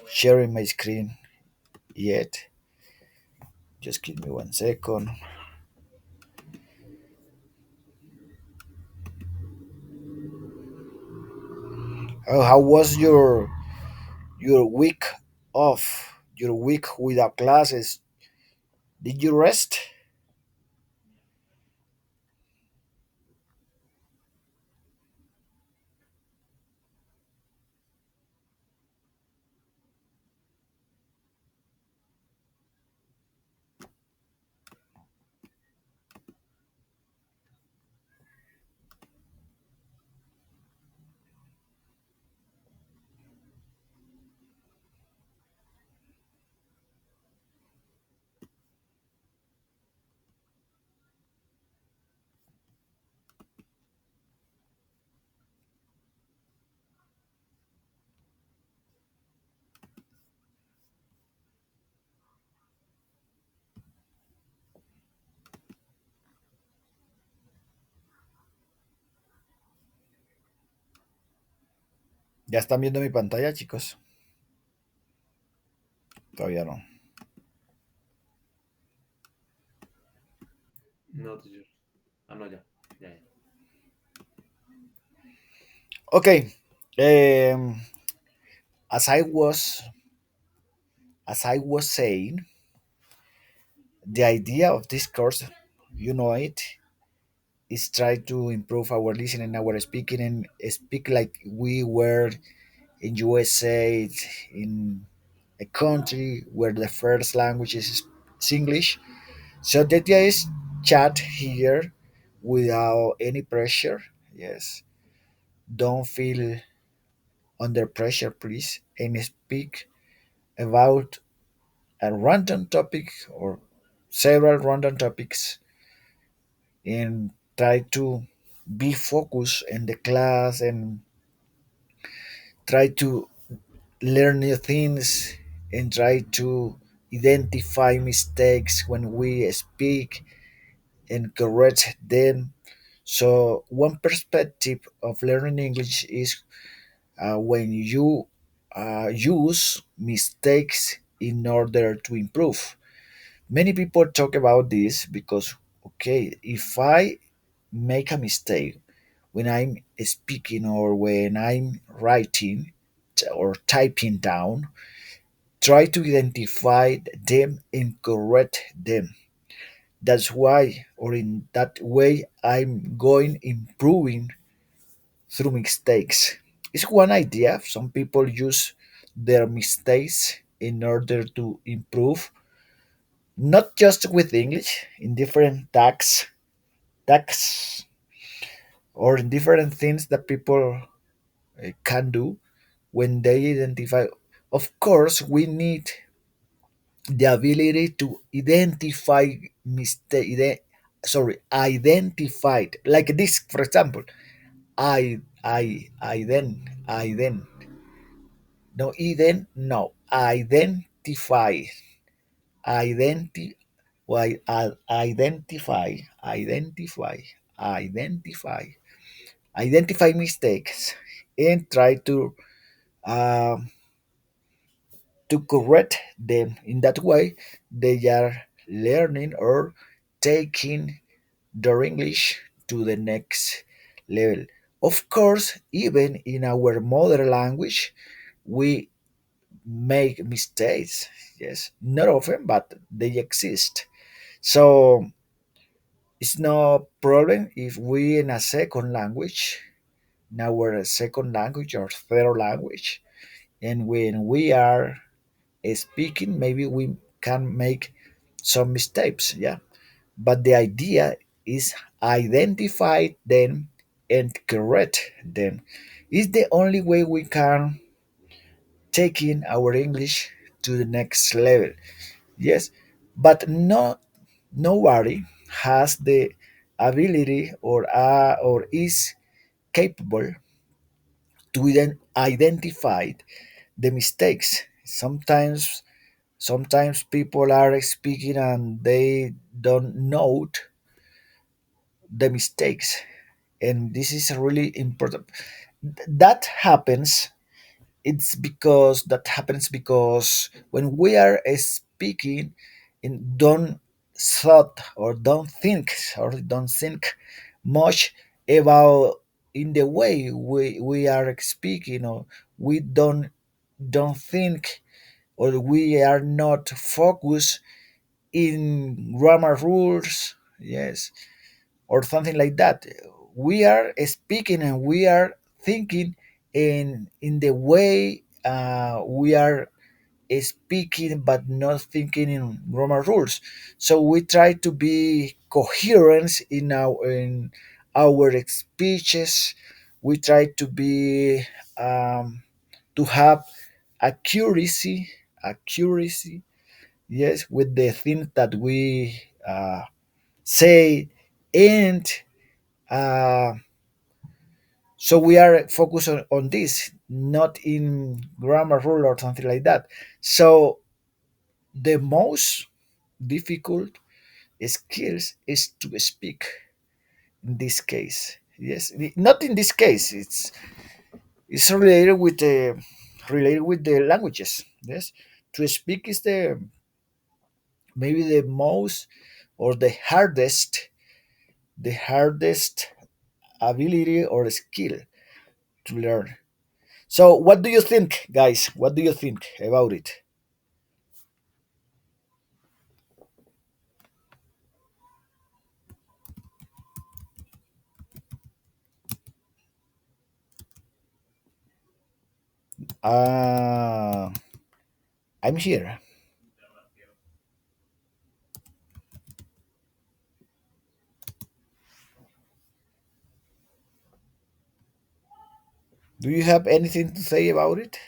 sharing my screen yet. Just give me 1 second. Oh, how was your week off? Your week without classes? Did you rest? ¿Ya están viendo mi pantalla, chicos? Todavía no. No, teacher. Ah, no, ya. Ya, ya. Okay. Um, as I was as I was saying, the idea of this course, you know it, is try to improve our listening, our speaking, and speak like we were in USA, in a country where the first language is English. So the idea is chat here without any pressure. Yes, don't feel under pressure, please, and speak about a random topic or several random topics and try to be focused in the class and try to learn new things and try to identify mistakes when we speak and correct them. So, one perspective of learning English is when you use mistakes in order to improve. Many people talk about this because, okay, if I make a mistake when I'm speaking or when I'm writing or typing down, try to identify them and correct them. That's why, or in that way, I'm going improving through mistakes. It's one idea. Some people use their mistakes in order to improve, not just with English, in different tasks, or in different things that people can do when they identify. Of course, we need the ability to identify mistake. Sorry, identified like this. For example, I then no Eden no identify identi why identify identify identify identify mistakes and try um, to correct them. In that way they are learning or taking their English to the next level. Of course, even in our mother language we make mistakes. Yes, not often, but they exist. So it's no problem if we in a second language, in our second language or third language, and when we are speaking, maybe we can make some mistakes. Yeah, but the idea is identify them and correct them. It's the only way we can taking our English to the next level. Yes, but nobody has the ability or is capable to identify the mistakes. Sometimes people are speaking and they don't note the mistakes, and this is really important. That happens it's because that happens because when we are speaking and don't thought or don't think much about in the way we are speaking, or we don't think, or we are not focused in grammar rules, yes, or something like that. We are speaking and we are thinking in the way we are speaking, but not thinking in grammar rules. So we try to be coherent in our speeches. We try to be to have accuracy, yes, with the things that we say, and uh, so we are focused on this, not in grammar rule or something like that. So the most difficult skills is to speak in this case. Yes, not in this case. It's related with the languages. Yes, to speak is the maybe the most or the hardest ability or skill to learn. So, what do you think, guys? What do you think about it? Uh, I'm here. Do you have anything to say about it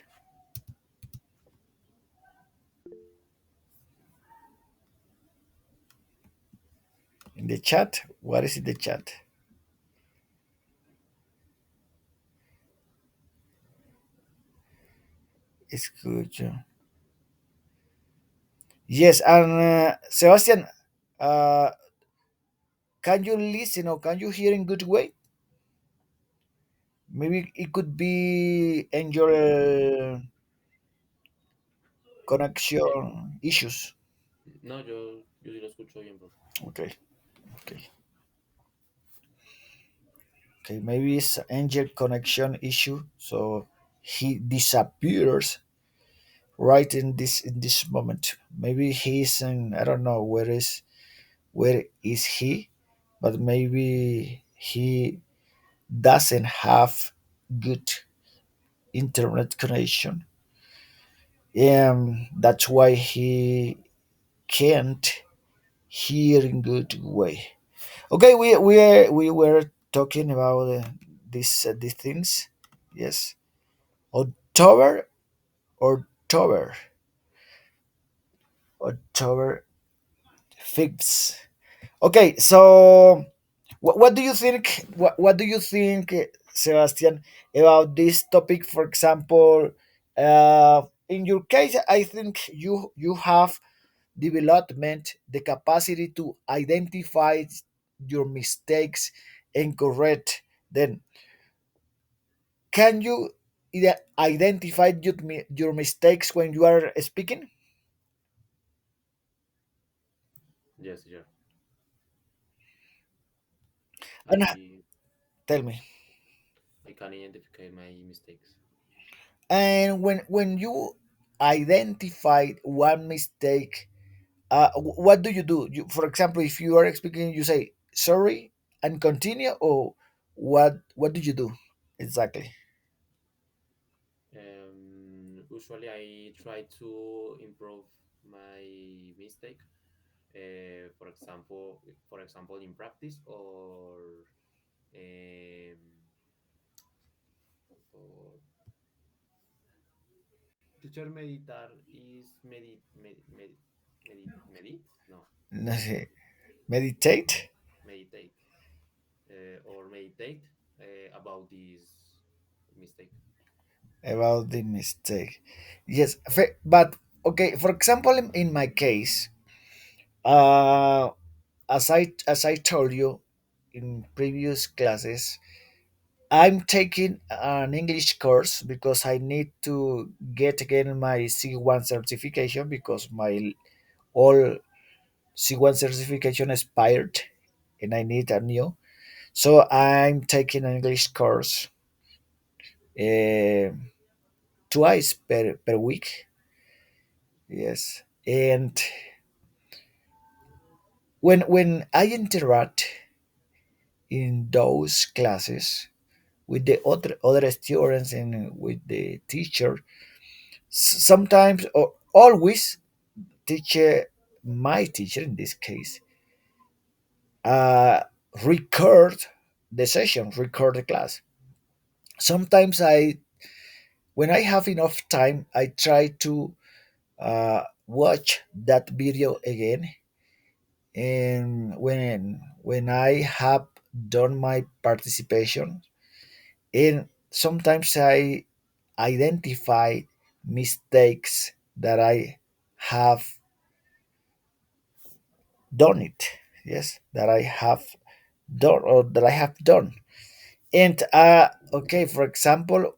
in the chat? What is in the chat? It's good. Yes, and Sebastian, uh, can you listen or can you hear in good way? Maybe it could be in your Eh, connection issues. no, yo sí lo escucho bien, bro. Okay, okay, okay. Maybe it's angel connection issue, so he disappears right in this moment. Maybe he's in, I don't know where is he, but maybe he doesn't have good internet connection. That's why he can't hear in good way. Okay, we were talking about these things. Yes, October, October, October 5th. Okay, so what do you think? What do you think, Sebastian, about this topic? For example, in your case, I think you have development the capacity to identify your mistakes and correct them. Can you identify your mistakes when you are speaking? Yes, yeah. And I tell me. I can identify my mistakes. And when you identify one mistake, what do you do? For example, if you are speaking, you say sorry and continue, or what do you do exactly? Usually, I try to improve my mistake. For example, in practice um, or teacher meditar is medit no Meditate meditate or meditate about this mistake. about the mistake. Yes, but okay. For example, in my case, uh, as I told you in previous classes, I'm taking an English course because I need to get again my C1 certification because my all C1 certification expired and I need a new. So I'm taking an English course uh, twice per week. Yes, and when I interact in those classes with the other students and with the teacher, sometimes or always teacher, my teacher in this case, uh, record the session, record the class. Sometimes when I have enough time, I try to watch that video again, and when I have done my participation, and sometimes I identify mistakes that I have done it. Yes, that I have done or that I have done. And okay, for example,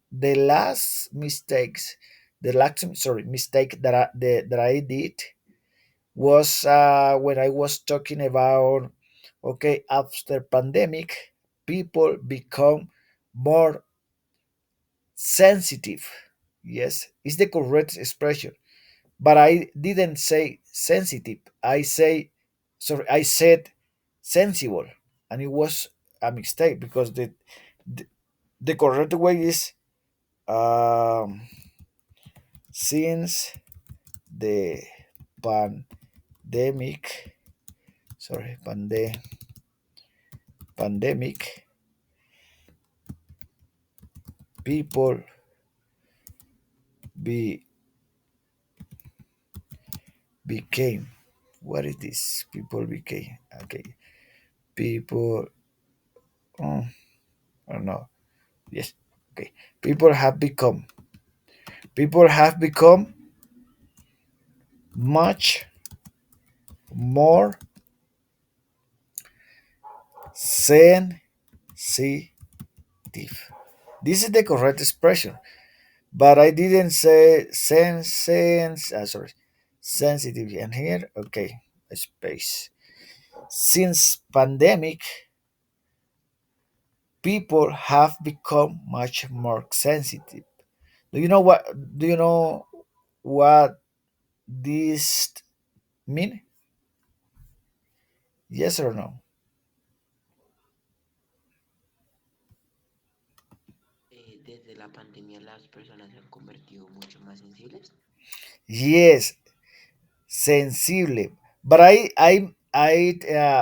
the last mistakes, the last sorry mistake that I did was when I was talking about, okay, after pandemic, people become more sensitive. Yes, it's the correct expression, but I didn't say sensitive. I said sensible, and it was a mistake because the, the correct way is um, since the pandemic, sorry, pandemic, people be became. What is this? People became. Okay, people. I don't know. Yes. Okay. People have become. People have become much more sensitive. This is the correct expression, but I didn't say sorry, sensitive. And here, okay, a space. Since pandemic, people have become much more sensitive. Do you know what? Do you know what this mean? Yes or no? Desde la pandemia las personas se han convertido mucho más sensibles. Yes, sensible. But I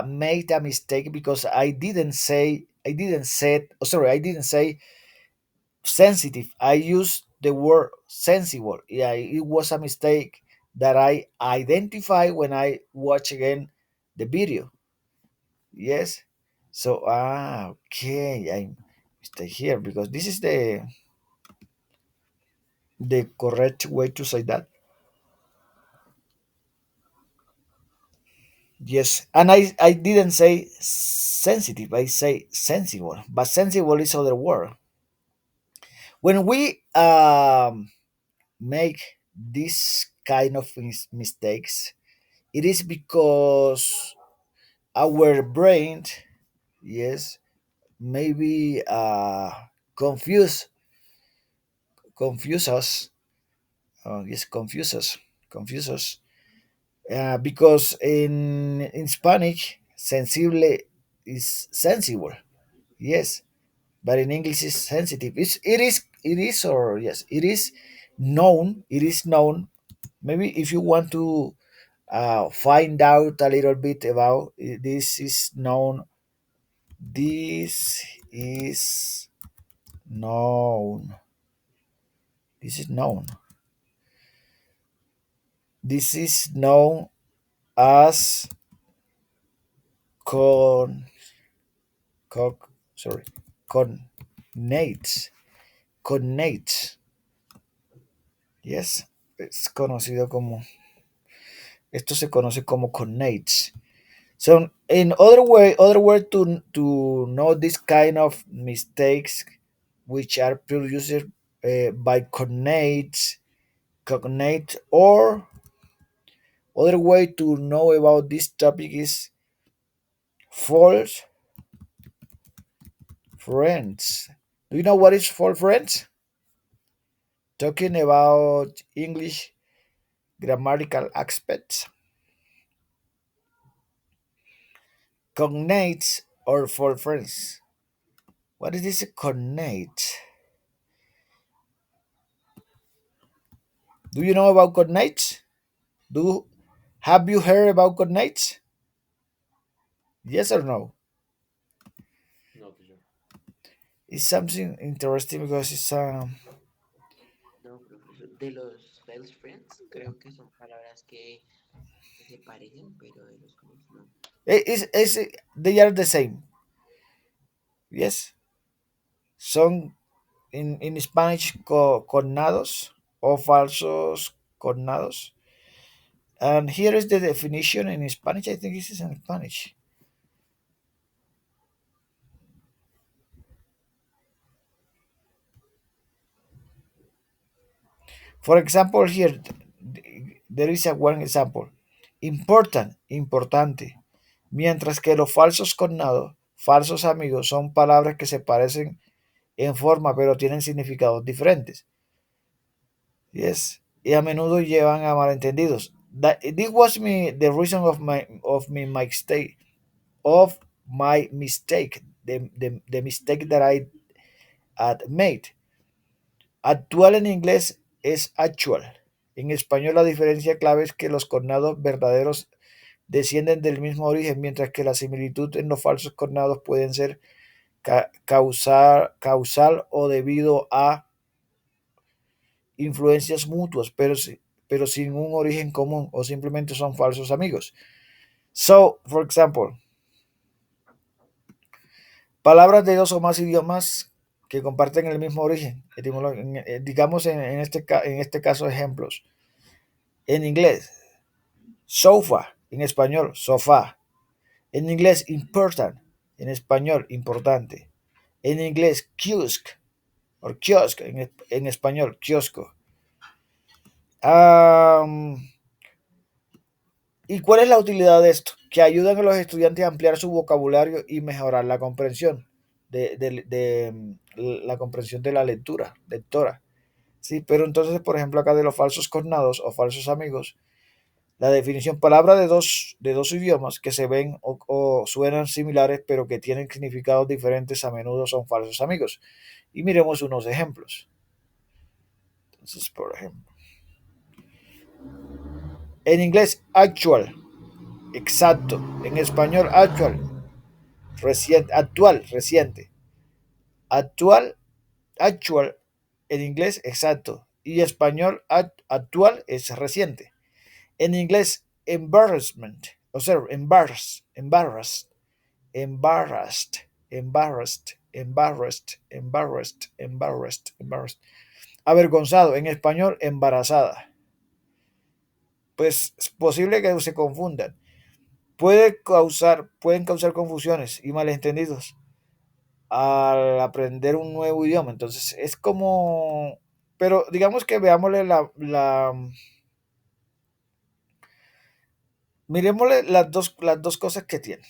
made a mistake because I didn't say oh, sorry I didn't say sensitive. I used the word sensible. Yeah, it was a mistake that I identify when I watch again the video. Yes. So okay, I stay here because this is the correct way to say that. Yes, and I didn't say sensitive. I say sensible, but sensible is other word. When we make this kind of mistakes, it is because our brain, yes, maybe confuse us. Yes, confuse us. Because in Spanish, sensible is sensible. Yes, but in English is sensitive. It is or yes, it is known. It is known. Maybe if you want to find out a little bit about this is known. This is known. This is known. This is known as con, sorry, connates. Connates. Yes, es conocido como. Esto se conoce como connates. Son In other way to know this kind of mistakes, which are produced by cognate, or other way to know about this topic is false friends. Do you know what is false friends? Talking about English grammatical aspects, cognates or false friends. What is this cognate? Do you know about cognates? Do Have you heard about cognates? Yes or no? No, teacher. It's something interesting because No, profesor. De los false friends, creo que son palabras que se parecen, pero de los comunes no. they are the same. Yes, son in Spanish cognados o falsos cognados. And here is the definition in Spanish. I think this is in Spanish. For example, here there is a one example. Important, importante. Mientras que los falsos cognados, falsos amigos, son palabras que se parecen en forma pero tienen significados diferentes. Yes. Y a menudo llevan a malentendidos. This was the reason of my mistake, the mistake that I had made. Actual en inglés es actual. En español la diferencia clave es que los cognados verdaderos descienden del mismo origen, mientras que la similitud en los falsos cognados pueden ser causal o debido a influencias mutuas, pero sin un origen común o simplemente son falsos amigos. So, for example, palabras de dos o más idiomas que comparten el mismo origen. Digamos en este caso ejemplos. En inglés, sofa, en español, sofá. En inglés, important, en español, importante. En inglés, kiosk, en español, kiosco. Am, ¿Y cuál es la utilidad de esto? Que ayudan a los estudiantes a ampliar su vocabulario y mejorar la comprensión la comprensión de la lectora. Sí, pero entonces, por ejemplo, acá de los falsos cognados o falsos amigos, la definición, palabra de dos idiomas que se ven o suenan similares, pero que tienen significados diferentes, a menudo son falsos amigos. Y miremos unos ejemplos. Entonces, por ejemplo, en inglés, actual, exacto. En español, actual, reciente, actual, reciente. Actual, actual, en inglés, exacto. Y español, actual es reciente. En inglés, embarrassment, o sea, embarrassed. Avergonzado, en español, embarazada. Pues es posible que se confundan. Pueden causar confusiones y malentendidos al aprender un nuevo idioma. Entonces es como, pero digamos que veámosle miremosle las dos cosas que tienen.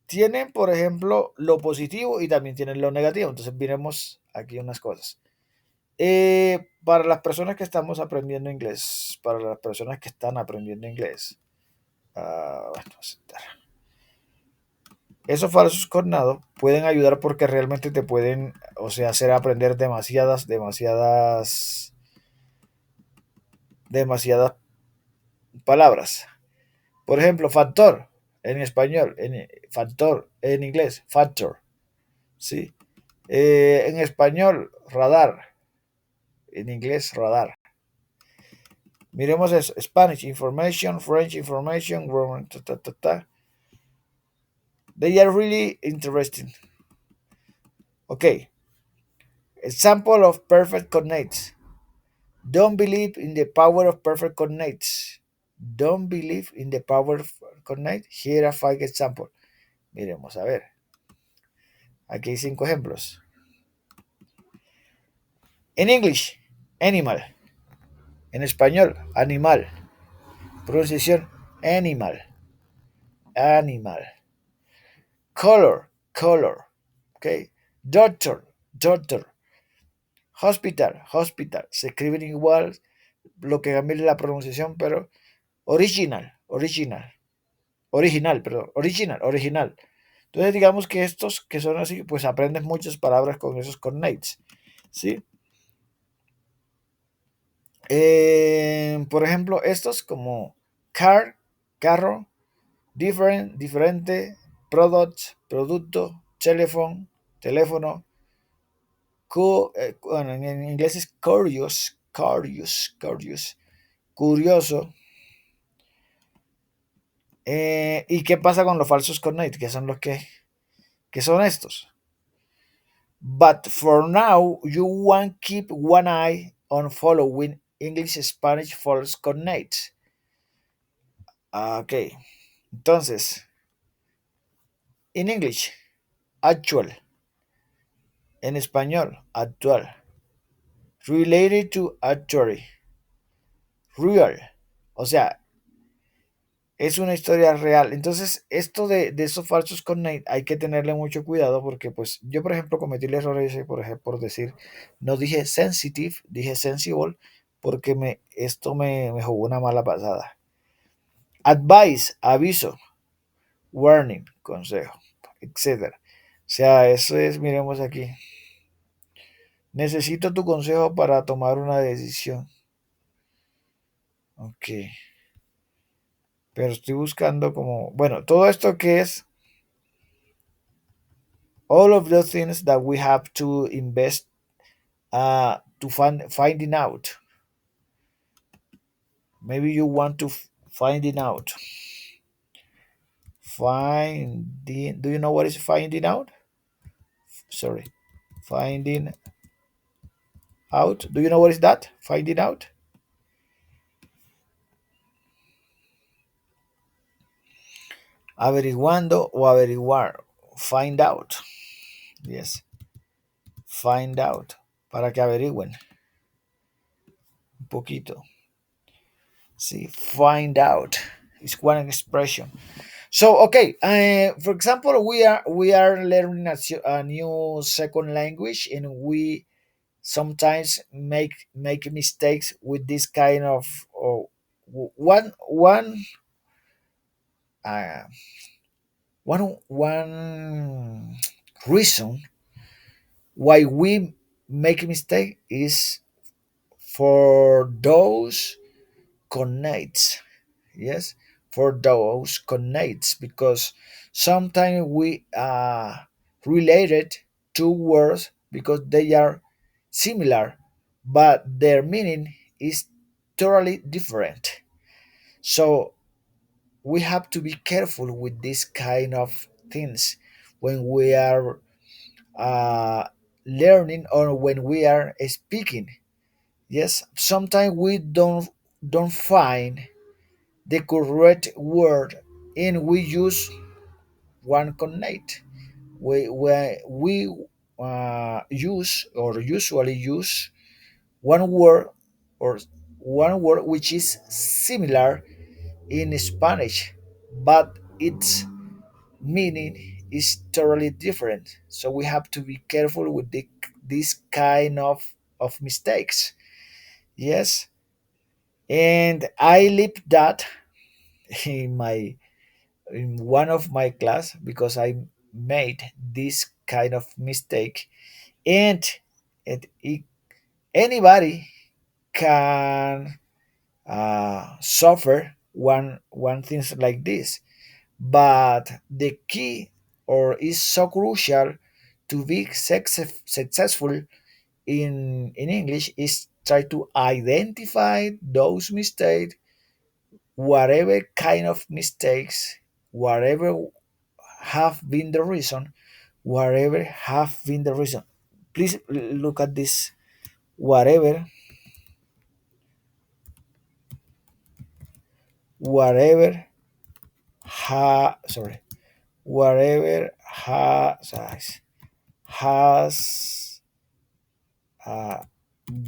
Tienen, por ejemplo, lo positivo y también tienen lo negativo. Entonces miremos aquí unas cosas. Para las personas que estamos aprendiendo inglés, para las personas que están aprendiendo inglés, bueno, esos falsos cognados pueden ayudar porque realmente te pueden, o sea, hacer aprender demasiadas palabras. Por ejemplo, factor en español, factor en inglés, factor, ¿sí? En español, radar, en inglés, radar. Miremos eso, Spanish, information, French, information, grammar, ta, ta, ta, ta. They are really interesting. Okay, example of perfect cognates. Don't believe in the power of perfect cognates. don't believe in the power of connect. Here are five examples. Miremos a ver. Aquí hay cinco ejemplos. En English, animal. En español, animal. Pronunciación, animal. Animal. Color, color. Okay. Doctor, doctor. Hospital, hospital. Se escriben igual, lo que cambia es la pronunciación, pero original, original. Original, perdón. Original, original. Entonces digamos que estos que son así, pues aprendes muchas palabras con esos connates. ¿Sí? Por ejemplo, estos como car, carro, different, diferente, product, producto, telephone, teléfono, bueno, en inglés es curious, curious, curious, curioso. ¿Y qué pasa con los falsos cognates? Que son los que son estos. But for now, you want keep one eye on following English Spanish false cognates. Ok, entonces, in English, actual. En español, actual. Related to actuary. Real. O sea, es una historia real. Entonces, esto de esos falsos cognates hay que tenerle mucho cuidado porque, pues, yo, por ejemplo, cometí el error ese, por ejemplo, por decir, no dije sensitive, dije sensible, porque esto me jugó una mala pasada. Advice, aviso, warning, consejo, etcétera. O sea, eso es, miremos aquí. Necesito tu consejo para tomar una decisión. Ok. Pero estoy buscando como, bueno, todo esto que es all of the things that we have to invest to finding out. Maybe you want to finding out. Finding. Do you know what is finding out? Sorry, finding out. Do you know what is that? Finding out. Averiguando o averiguar. Find out. Yes. Find out. Para que averigüen un poquito. See, find out is one expression. So okay, for example, we are learning a new second language, and we sometimes make mistakes with this kind of one uh, one reason why we make a mistake is for those connates. Yes, for those connates, because sometimes we related two words because they are similar, but their meaning is totally different. So we have to be careful with this kind of things when we are uh, learning or when we are speaking. Yes, sometimes we don't find the correct word, and we use one cognate. We use or usually use one word or one word which is similar in Spanish, but its meaning is totally different. So we have to be careful with this kind of mistakes. Yes, and I lived that in my in one of my class because I made this kind of mistake, and anybody can suffer one things like this. But the key or is so crucial to be successful in English is try to identify those mistakes, whatever kind of mistakes, whatever have been the reason, whatever have been the reason. Please look at this. whatever sorry, whatever has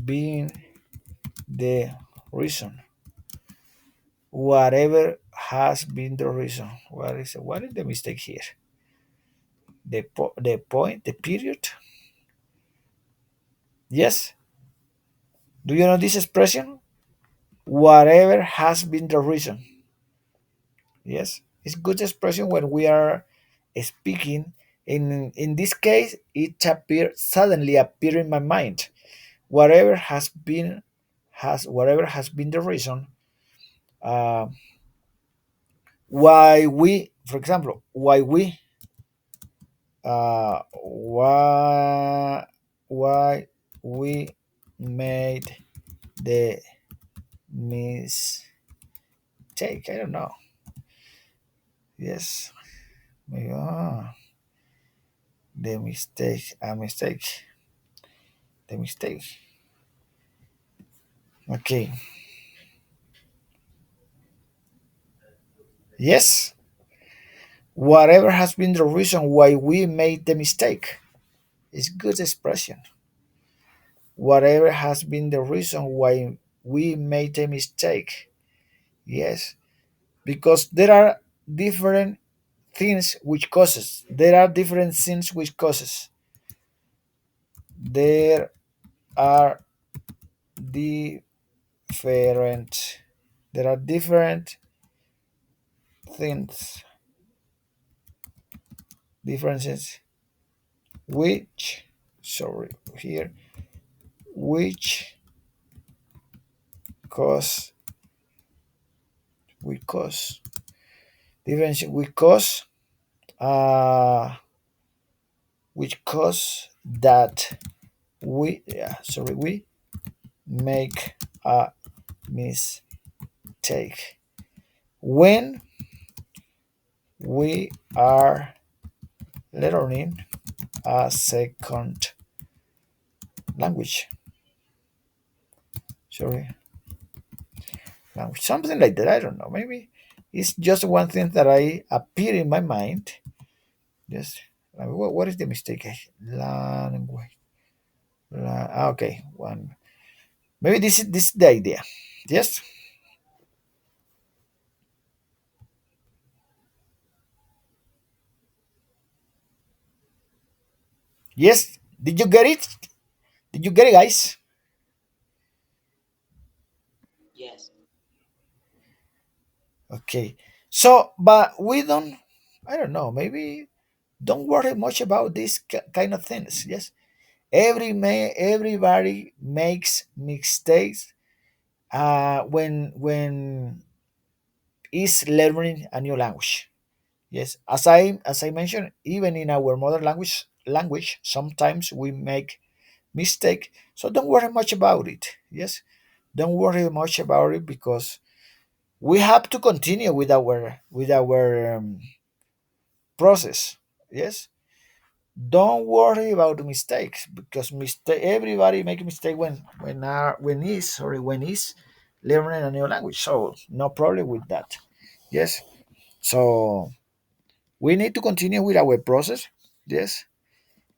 been the reason. Whatever has been the reason. What is the mistake here? The point, the period. Yes. Do you know this expression? Whatever has been the reason. Yes, it's good expression when we are speaking. In this case, it suddenly appear in my mind. Whatever has been the reason, uh, why we, for example, why we made the mistake. I don't know. Yes, maybe, the mistake, the mistake. Okay. Yes, whatever has been the reason why we made the mistake. It's good expression. Whatever has been the reason why we made the mistake. Yes, because there are different things which causes. There are different things which causes. There are different. There are different things, differences which. Sorry, here which cause we cause difference we cause which cause that we make a mistake when we are learning a second language. Sorry, language, something like that. I don't know. Maybe it's just one thing that I appear in my mind. Just what is the mistake? Language. Okay, one. Maybe this is the idea. Yes. Yes. Did you get it? Did you get it, guys? Yes. Okay. So, but we don't. I don't know. Maybe don't worry much about these kind of things. Yes. Everybody makes mistakes. When is learning a new language. Yes. As I mentioned, even in our mother language, sometimes we make mistake. So don't worry much about it. Yes. Don't worry much about it because we have to continue with our process. Yes, don't worry about the mistakes because everybody make a mistake when is learning a new language, so no problem with that. Yes, so we need to continue with our process. Yes,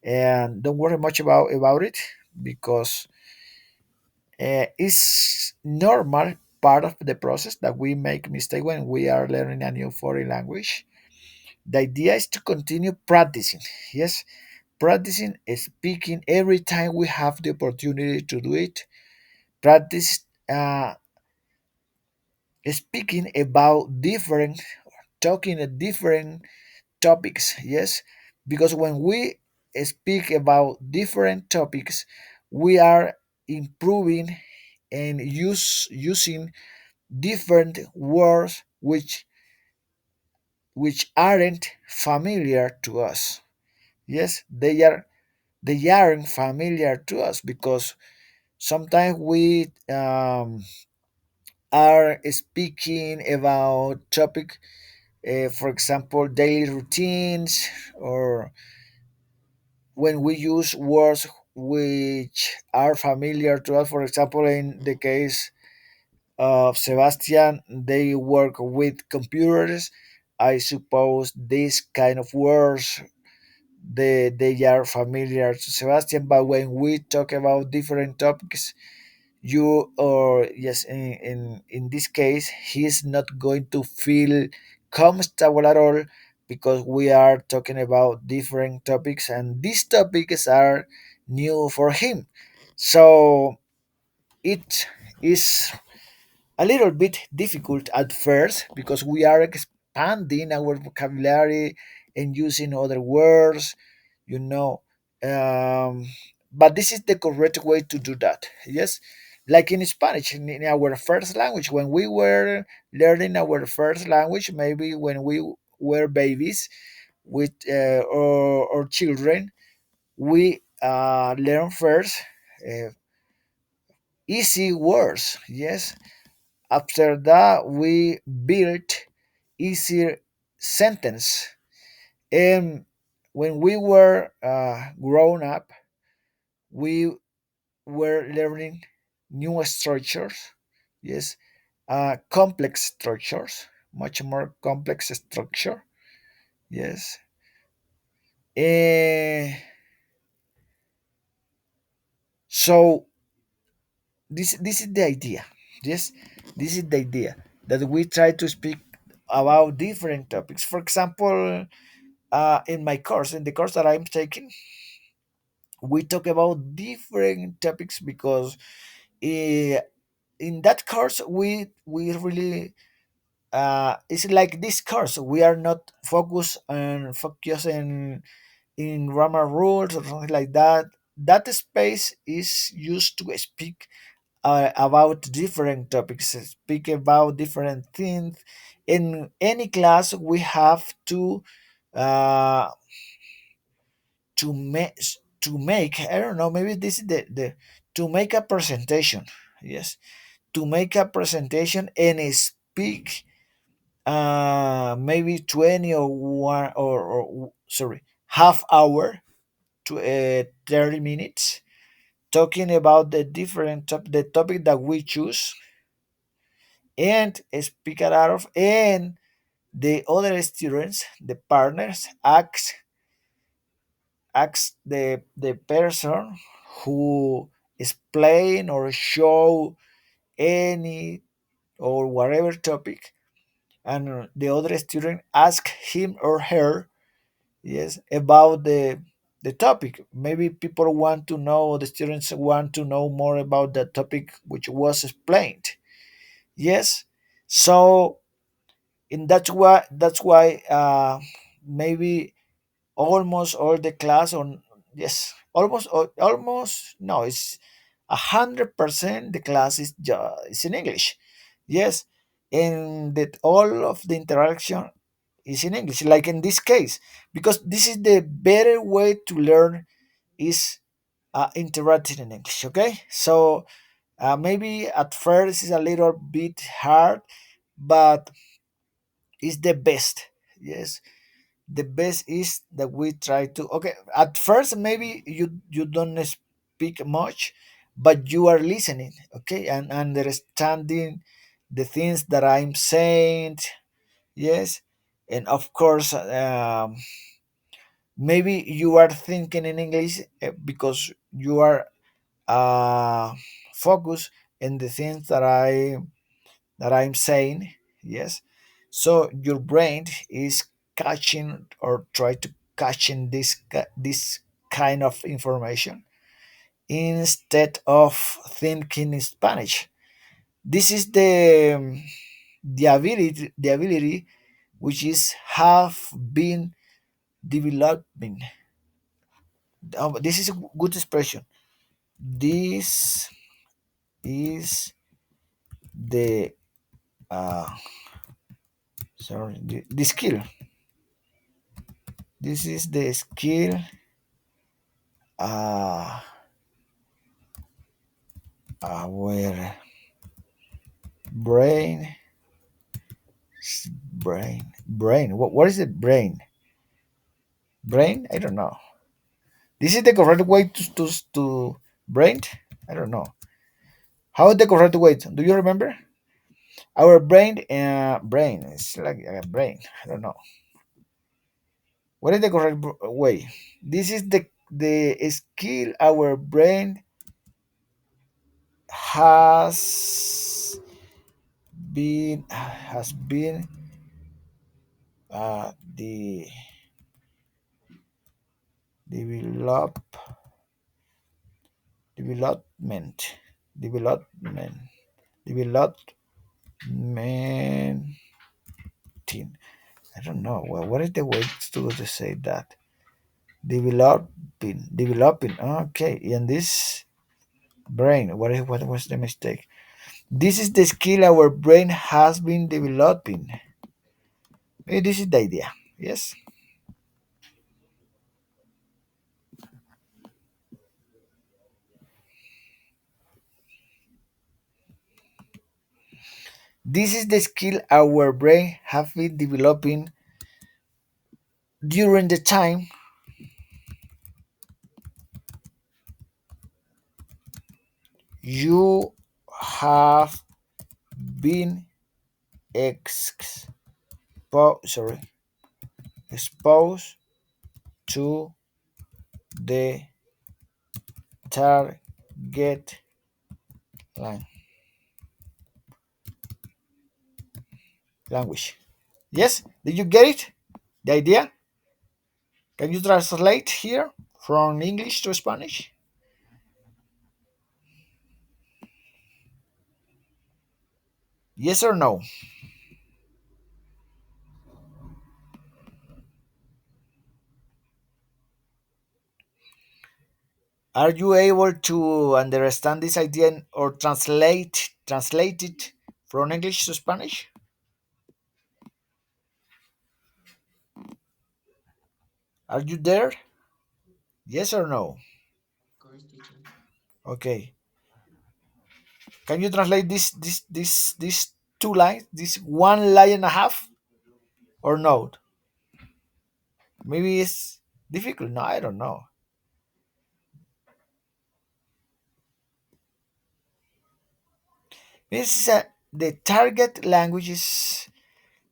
and don't worry much about it because it's normal part of the process that we make mistake when we are learning a new foreign language. The idea is to continue practicing. Yes, practicing speaking every time we have the opportunity to do it. Practice speaking about different, talking at different topics. Yes, because when we speak about different topics, we are improving and using different words which aren't familiar to us. Yes, they aren't familiar to us because sometimes we are speaking about topic, for example, daily routines, or when we use words which are familiar to us. For example, in the case Sebastian, they work with computers. I suppose these kind of words they are familiar to Sebastian. But when we talk about different topics, you or yes, in this case, he's not going to feel comfortable at all because we are talking about different topics, and these topics are new for him. So it is a little bit difficult at first because we are expanding our vocabulary and using other words, you know. Um, but this is the correct way to do that. Yes, like in Spanish, in our first language, when we were learning our first language, maybe when we were babies with or children, we learn first easy words. Yes, after that, we built easier sentence. And when we were grown up, we were learning new structures. Yes, complex structures, much more complex structure. Yes. Eh, so this is the idea. Yes, this is the idea that we try to speak about different topics. For example, in my course, in the course that I'm taking, we talk about different topics because in that course we really it's like this course we are not focusing in grammar rules or something like that. That space is used to speak about different topics, speak about different things. In any class we have uh, to make I don't know, maybe this is the to make a presentation. Yes, to make a presentation and speak maybe 20 or one or sorry, half hour to 30 minutes talking about the topic that we choose and speak it out of, and the other students, the partners, ask the person who explain or show any or whatever topic, and the other student ask him or her, yes, about the topic. Maybe people want to know, the students want to know more about the topic which was explained. Yes, so in that's why maybe almost all the class on, yes, almost no, it's 100% the class is in English. Yes, and that all of the interaction is in English, like in this case, because this is the better way to learn, is interacting in English. Okay, so maybe at first it's a little bit hard, but it's the best. Yes, the best is that we try to, okay, at first maybe you don't speak much, but you are listening, okay, and understanding the things that I'm saying. Yes, and of course maybe you are thinking in English because you are uh, focused in the things that I'm saying. Yes, so your brain is catching or try to catching this kind of information instead of thinking in Spanish. This is the ability which is have been developing. This is a good expression. This is the uh, sorry, the skill. This is the skill. Uh, our brain, brain. What is it? Brain. I don't know. This is the correct way to brain. I don't know. How is the correct way? Do you remember? Our brain is like a brain. I don't know. What is the correct way? This is the skill our brain has been the develop development development development. I don't know. Well, what is the way to say that? Developing. Okay, and this brain. What was the mistake? This is the skill our brain has been developing. This is the idea. Yes. This is the skill our brain have been developing during the time you have been exposed sorry exposed to the target lang- language. Yes, did you get it? The idea? Can you translate here from English to Spanish? Yes or no? Are you able to understand this idea or translate it from English to Spanish? Are you there? Yes or no? Of course, teacher. Okay. Can you translate this two lines, this one line and a half, or no? Maybe it's difficult. No, I don't know. This is the target language is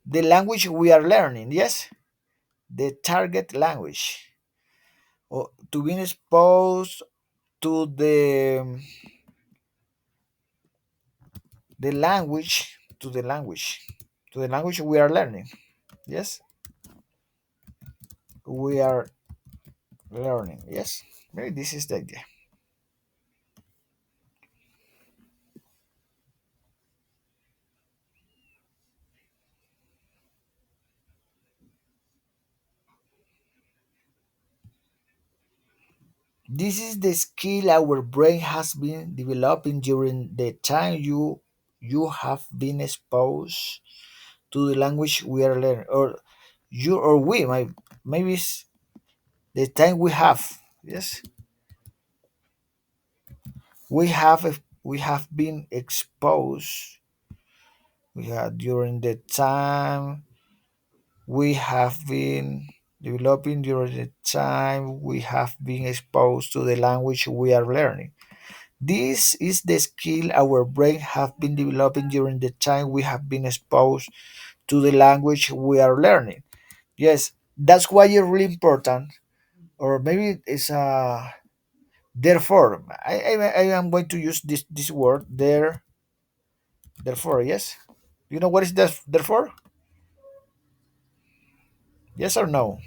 the language we are learning. Yes, the target language, or to be exposed to the language to the language we are learning. Yes, we are learning. Yes, maybe this is the idea. This is the skill our brain has been developing during the time you have been exposed to the language we are learning, or you or we. Maybe it's the time we have. Yes, we have been exposed. We have during the time we have been developing during the time we have been exposed to the language we are learning. This is the skill our brain have been developing during the time we have been exposed to the language we are learning. Yes, that's why it's really important. Or maybe it's therefore. I am going to use this word there. Therefore, yes. You know what is therefore? Yes or no?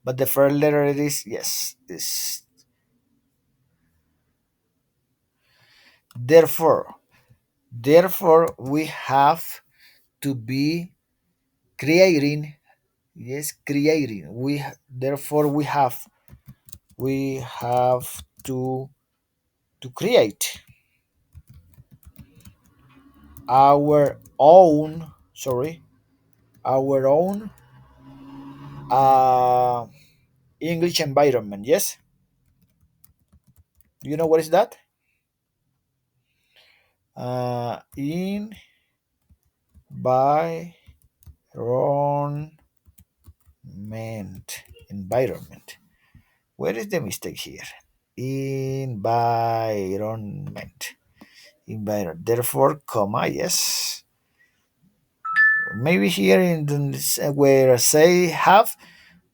But the first letter it is yes. Is therefore. Therefore, we have to be creating. Yes, creating. Therefore we have to create our own. Sorry, our own uh, English environment. Yes, do you know what is that? Environment. Environment. Where is the mistake here? environment. Environment. Therefore, comma, yes. Maybe here in the, where say have,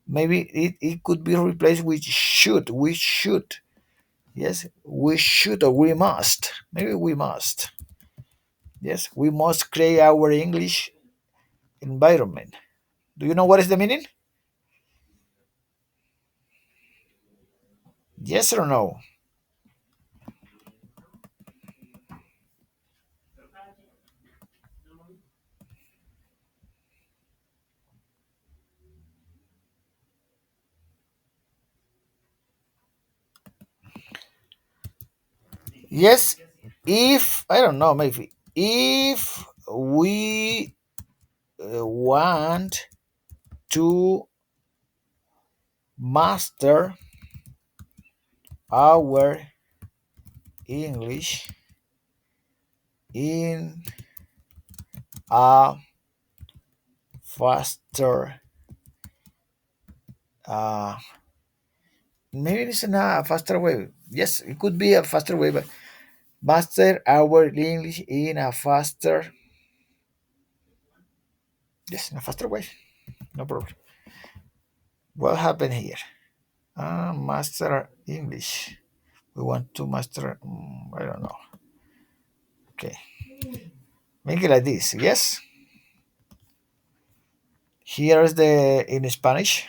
maybe it could be replaced with should. We should. Yes, we should or we must. Maybe we must. Yes, we must create our English environment. Do you know what is the meaning? Yes or no? Yes, if I don't know, maybe if we want to master our English in a faster, uh, maybe it's in a faster way. Yes, it could be a faster way, but master our English in a faster, yes, in a faster way. No problem. What happened here? Master English. We want to master. I don't know. Okay, make it like this. Yes. Here is the in Spanish.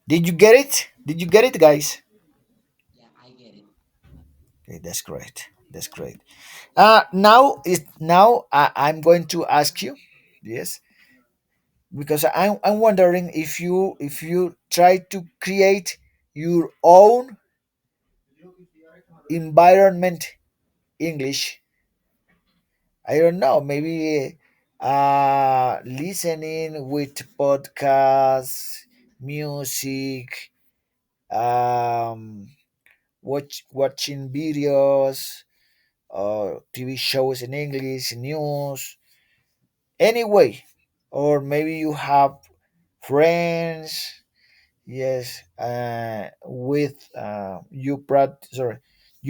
Did you get it? Did you get it, guys? Yeah, I get it. Okay, that's great. That's great. Now I'm going to ask you. Yes, because I'm wondering if you try to create your own environment English. I don't know. Maybe listening with podcasts, music, um, watching videos, TV shows in English, news, anyway. Or maybe you have friends, yes, with you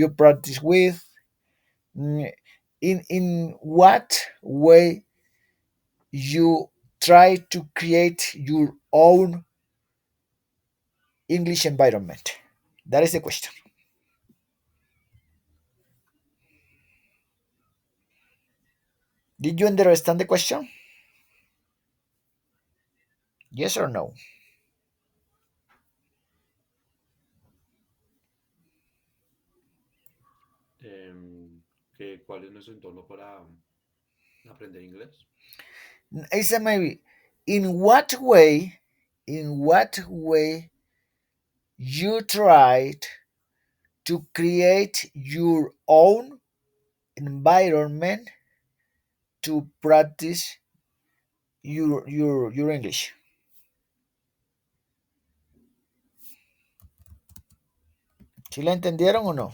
practice with. Mm, in what way you try to create your own English environment? That is the question. Did you understand the question? Yes or no? ¿Cuál es nuestro entorno para aprender inglés? I said maybe. In what way? In what way you tried to create your own environment to practice your English? ¿Sí la entendieron o no?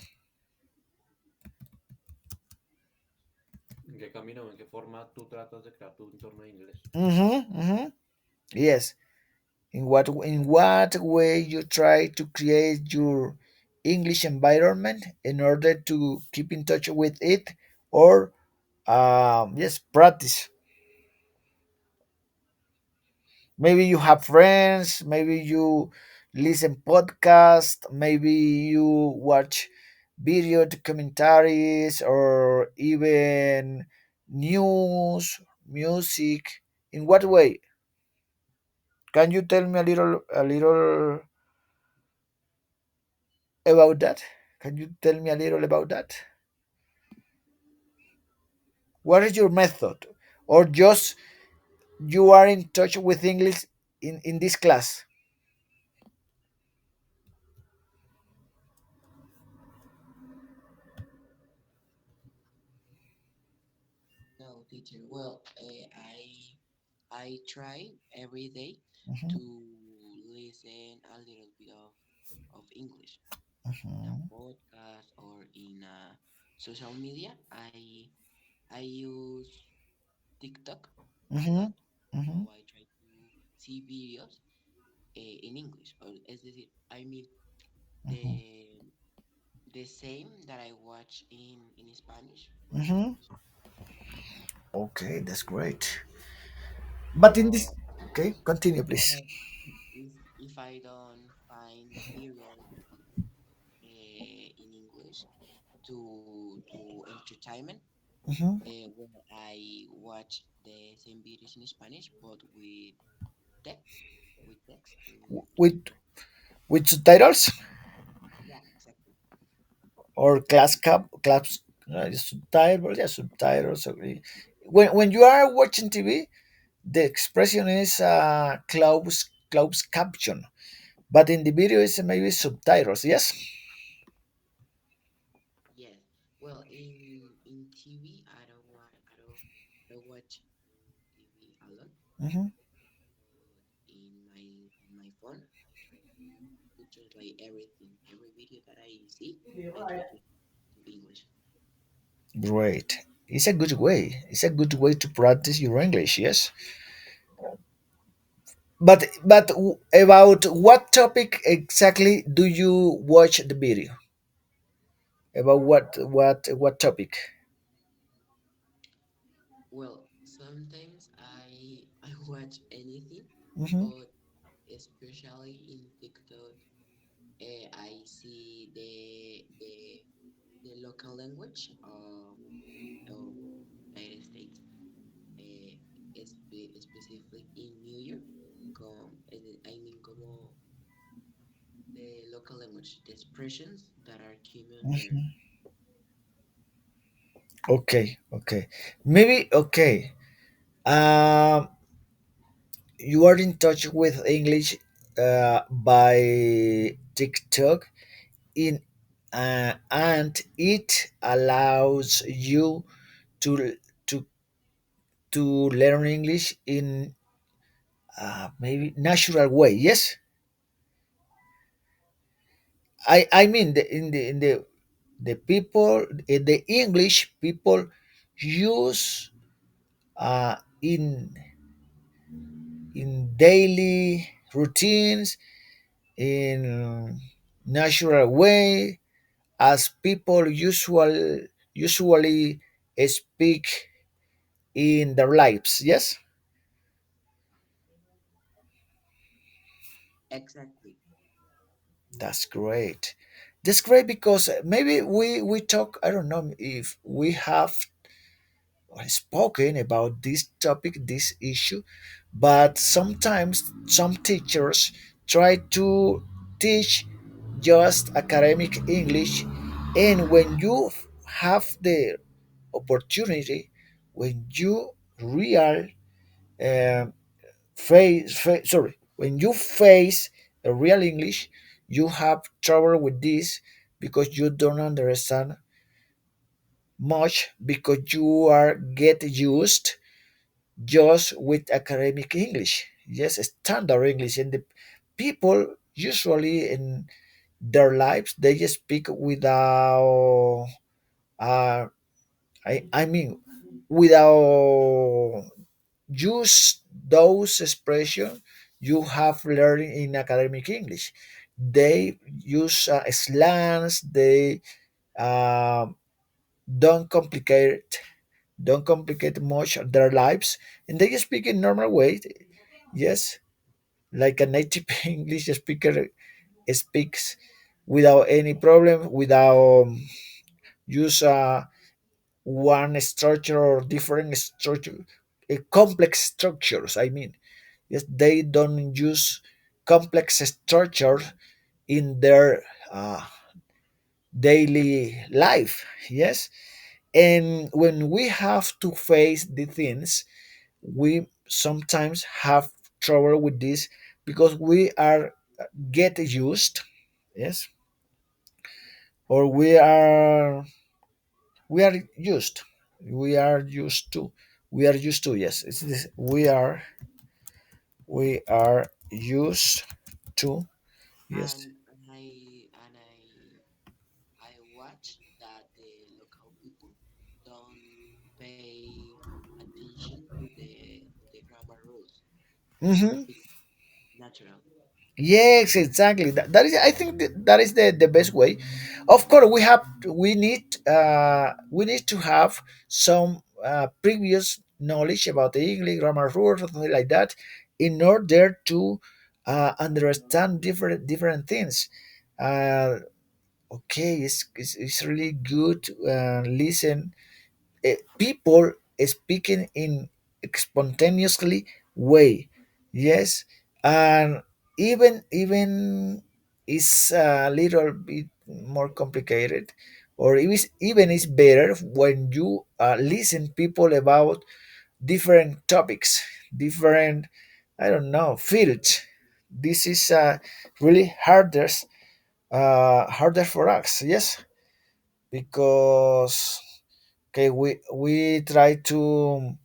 ¿En qué camino o en qué forma tú tratas de crear tu entorno de inglés? Mm-hmm, mm-hmm. Yes. In what way you try to create your English environment in order to keep in touch with it, or yes, practice. Maybe you have friends, maybe you listen podcast, maybe you watch video documentaries, or even news, music. In what way? Can you tell me a little about that? Can you tell me a little about that? What is your method? Or just you are in touch with English in this class? No, teacher. Well, I try every day Mhm. to listen a little bit of English. in a Mhm. podcast or in social media, I use TikTok a lot. Mhm. So Mhm. I try to see videos in English, or es decir, I mean Mhm. the same that I watch in Spanish, but in Mhm. English. Okay, that's great. But in this, Or okay, continue, please. or if I don't find material in English to entertainment, Mhm. where I watch the same videos in Spanish but text with text to With subtitles yeah, exactly. or class subtitles, yeah, subtitles. Okay. When you are watching TV, the expression is closed caption, but in the video is maybe subtitles. Yes. Yes. Well, in TV, I don't watch TV a lot, Hmm. but in my phone, I try to translate everything, every video that I see, I try to English. Great. It's a good way. It's a good way to practice your English. Yes. But about what topic exactly do you watch the video? About what topic? Well, sometimes I watch anything, Hmm. but especially in TikTok, I see the local language of United States, uh, specifically in New York. I mean, como the local language, the expressions that are common there. Okay, okay. Maybe okay. Um, you are in touch with English by TikTok in and it allows you to to to learn English in maybe natural way. Yes, I mean the people the English people use in daily routines in natural way as people usually speak in their lives. Yes, Exactly. that's great. That's great because maybe we talk. I don't know if we have spoken about this topic, this issue, but sometimes some teachers try to teach just academic English, and when you have the opportunity, when you real uh, when you face a real English, you have trouble with this because you don't understand much because you are get used just with academic English. Yes, standard English. And the people usually in their lives they just speak without I mean without use those expressions you have learned in academic English. They use slangs, they uh, don't complicate don't complicate much their lives, and they speak in normal way. Yes, like a native English speaker speaks without any problem, without use one structure or different structure, complex structures. I mean, yes, they don't use complex structure in their daily life. Yes, and when we have to face the things we sometimes have trouble with this because we are get used, yes, or we are used we are used to, yes, it's this, we are used to, yes. And I pay attention to the grammar rules Hmm. because natural. Yes, exactly. That is, I think that is the best way. Of course, we need to have some previous knowledge about the English grammar rules or something like that in order to understand different things. Uh, okay, it's really good to listen people speaking in spontaneously way, yes, and even is a little bit more complicated, or even is better when you listen people about different topics, different, I don't know, fields. This is really harder for us, yes, because okay, we try to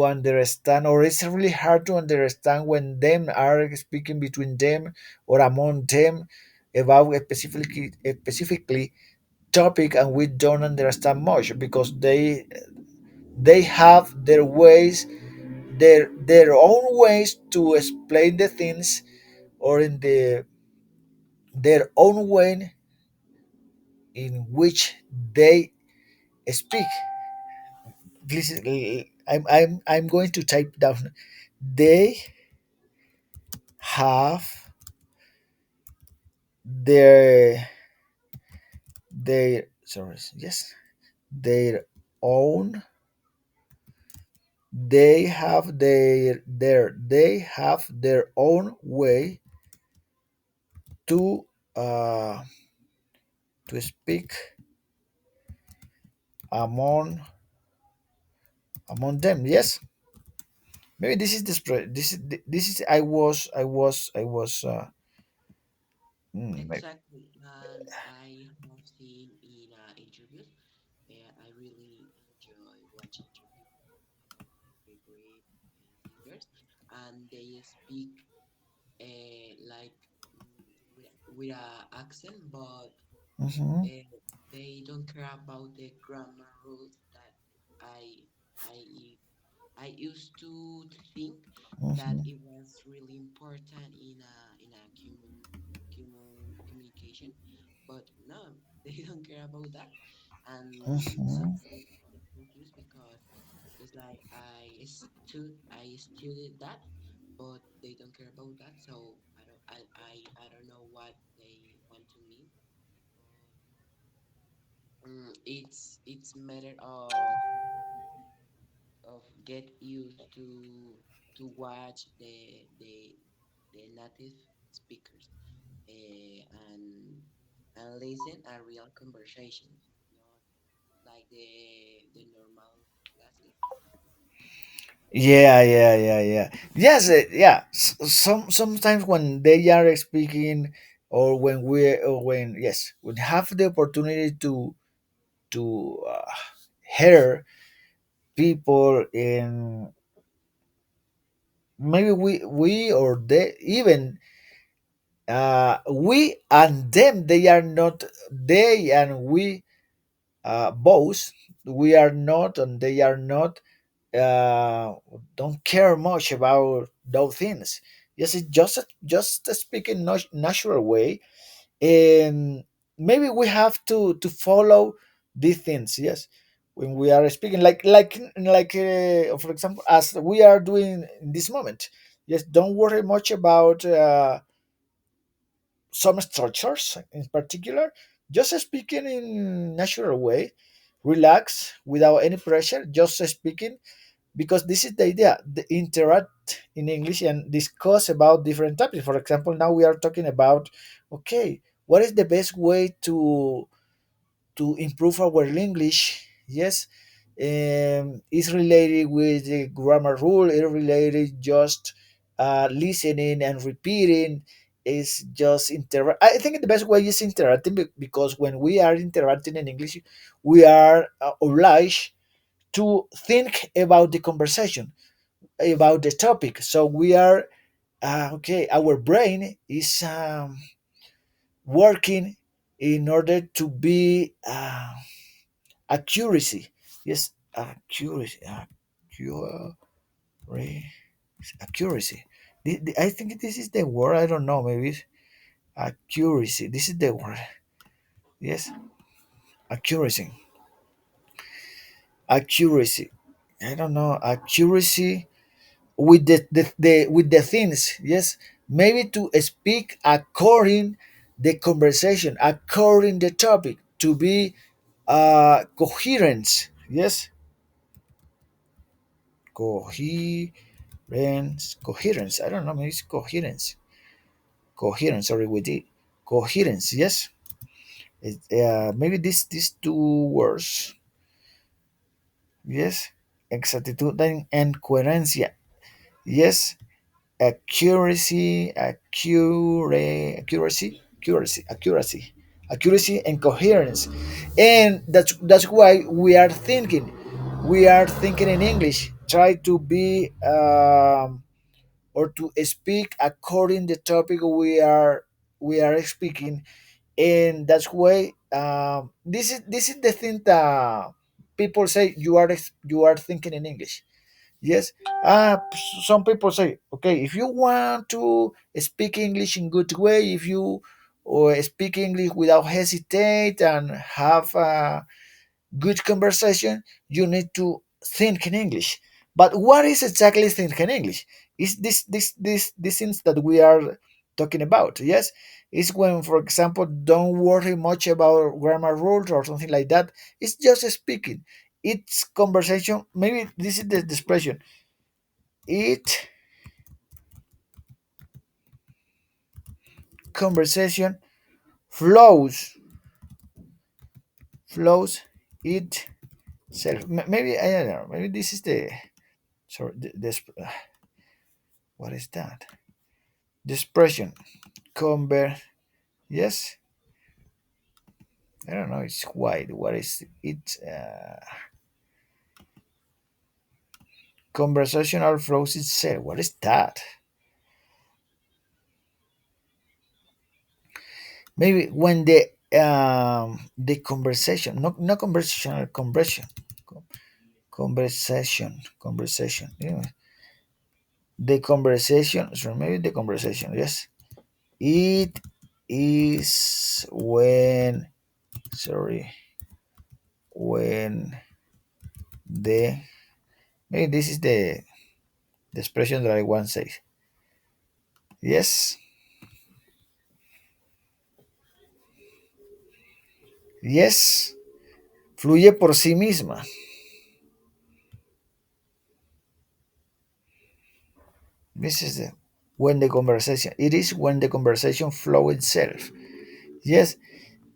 understand, or it's really hard to understand when them are speaking between them or among them about a specifically topic, and we don't understand much because they have their ways, their own ways to explain the things, or in their own way in which they speak. Listen, I'm going to type down. They have their sorry, yes, their own. They have their own way to uh to speak among them. Yes, maybe this is the spread. This is I was maybe. Exactly, and I have seen in interviews. I really enjoy watch interviews about my favorite singers, and they speak like with a accent, but Mm-hmm, uh, they don't care about the grammar rules that I I I used to think that mm-hmm, it was really important in a communication, but no, they don't care about that, and mm-hmm. sometimes I get confused because it's like I studied that, but they don't care about that, so I don't know what they want to mean, but it's matter of get used to watch the native speakers and listen a real conversations, not like the normal classes. Yeah. Yes, yeah. Sometimes when they are speaking, or when yes, we have the opportunity to hear people in, maybe we or they, even we and them, they are not, they and we, both, we are not and they are not, uh, don't care much about those things. Yes, it's just speak in natural way, and maybe we have to follow these things. Yes, when we are speaking, for example, as we are doing in this moment. Yes, don't worry much about some structures in particular. Just speaking in natural way, relax without any pressure, just speaking, because this is the idea, the interact in English and discuss about different topics. For example, now we are talking about, okay, what is the best way to improve our English? Yes, it's related with the grammar rule. It's related just listening and repeating. Is just interact. I think the best way is interacting, because when we are interacting in English, we are obliged to think about the conversation, about the topic. So we are okay. Our brain is working in order to be accuracy. Yes, accuracy, accuracy. I think this is the word. I don't know. Maybe it's accuracy. This is the word. Yes, accuracy. Accuracy. I don't know. Accuracy with the with the things. Yes, maybe to speak according the conversation, according the topic, to be coherence. Yes, coherence. I don't know. Maybe it's coherence. Coherence. Sorry, with it. Coherence. Yes. Maybe these two words. Yes. Exactitud and coherencia. Yes. Accuracy and coherence. And that's why we are thinking in English. Try to be or to speak according the topic we are speaking, and that's why this is the thing that people say you are thinking in English. Yes. Some people say, okay, if you want to speak English in good way, if you or speak English without hesitate and have good conversation, you need to think in English. But what is exactly think in English? Is this things that we are talking about? Yes, it's when, for example, don't worry much about grammar rules or something like that. It's just speaking. It's conversation. Maybe this is the expression. It conversation flows flows itself. Maybe I don't know. Maybe this is the sorry. What is that? The expression conver. Yes, I don't know. It's wide. What is it? Conversational flows itself. What is that? Maybe when the conversation, not conversational conversion, conversation. Yeah. The conversation. So maybe the conversation. Yes, it is when. Sorry, when the maybe this is the expression that I want to say. Yes, yes, fluye por sí misma. This is the when the conversation. It is when the conversation flow itself. Yes,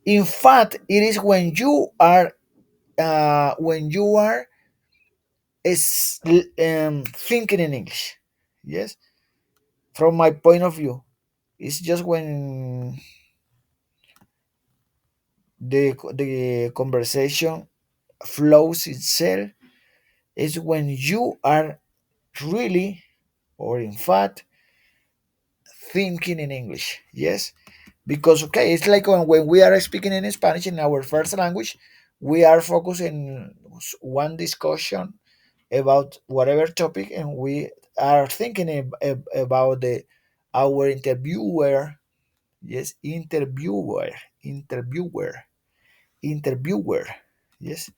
in fact, it is when you are thinking in English. Yes, from my point of view, it's just when the conversation flows itself. Is when you are really, or in fact, thinking in English. Yes, because okay, it's like when we are speaking in Spanish in our first language, we are focusing one discussion about whatever topic, and we are thinking about the our interviewer. Yes, interviewer, interviewer. Yes,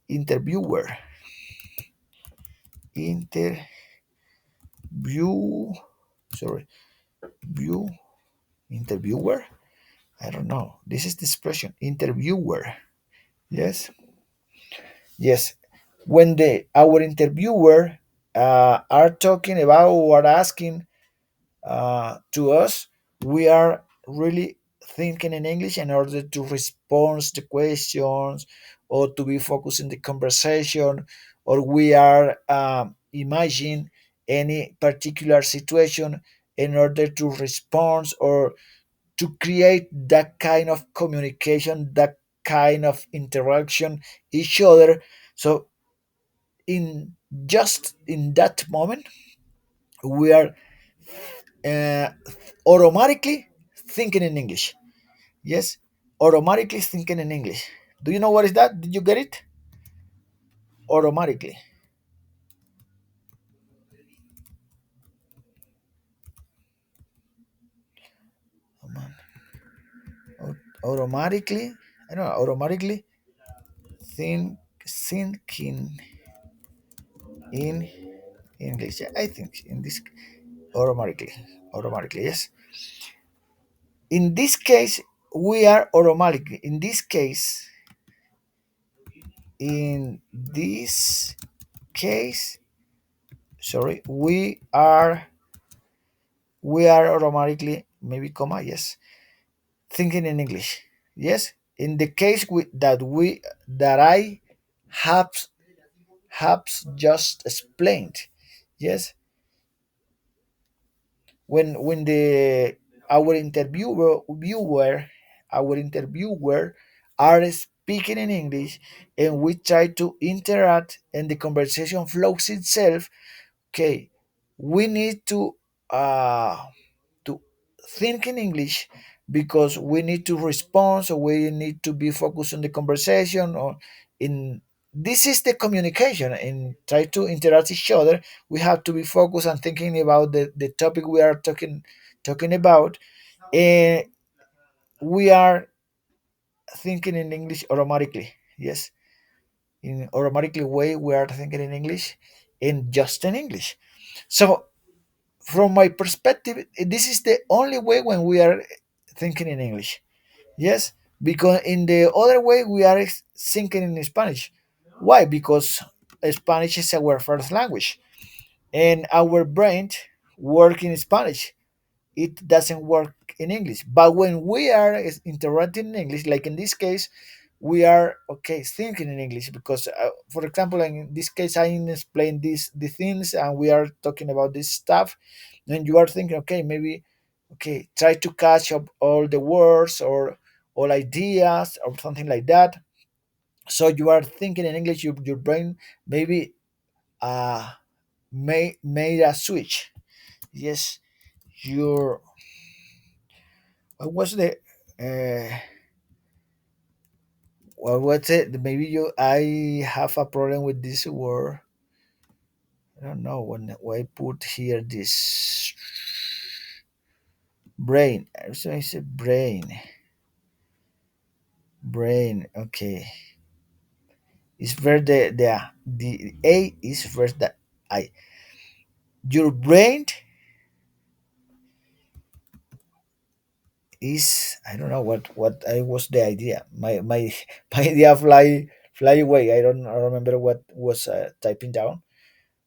interviewer, interview. Sorry, view interviewer. I don't know. This is the expression interviewer. Yes, yes. When the our interviewer are talking about or asking to us, we are really thinking in English in order to respond to questions or to be focused in the conversation, or we are imagine any particular situation in order to respond or to create that kind of communication, that kind of interaction each other. So in just in that moment, we are uh, automatically thinking in English. Yes, automatically thinking in English. Do you know what is that? Did you get it? automatically. Automatically, I don't know, automatically think, thinking in English. Yeah, I think in this automatically, automatically, yes. In this case, we are automatically. In this case, sorry, we are automatically, maybe comma, yes, thinking in English. Yes, in the case that I have have just explained. Yes, when the our interviewer are speaking in English, and we try to interact and the conversation flows itself. Okay, we need uh to think in English, because we need to respond, so we need to be focused on the conversation, or in this is the communication and try to interact each other. We have to be focused and thinking about the topic we are talking about, and we are thinking in English automatically. Yes, in automatically way we are thinking in English, and just in English. So from my perspective, this is the only way when we are thinking in English. Yes, because in the other way we are thinking in Spanish. Why? Because Spanish is our first language, and our brain work in Spanish. It doesn't work in English. But when we are interacting in English, like in this case, we are okay thinking in English, because, for example, in this case, I explain the things, and we are talking about this stuff, and you are thinking, okay, maybe, okay, try to catch up all the words or all ideas or something like that. So you are thinking in English. Your brain maybe uh made a switch. Yes, your what was the what was it? Maybe you I have a problem with this word. I don't know when I put here this brain. So I said brain. Okay, it's where the A is first. The I. Your brain is, I don't know what I was the idea. My my idea fly away. I don't remember what was typing down.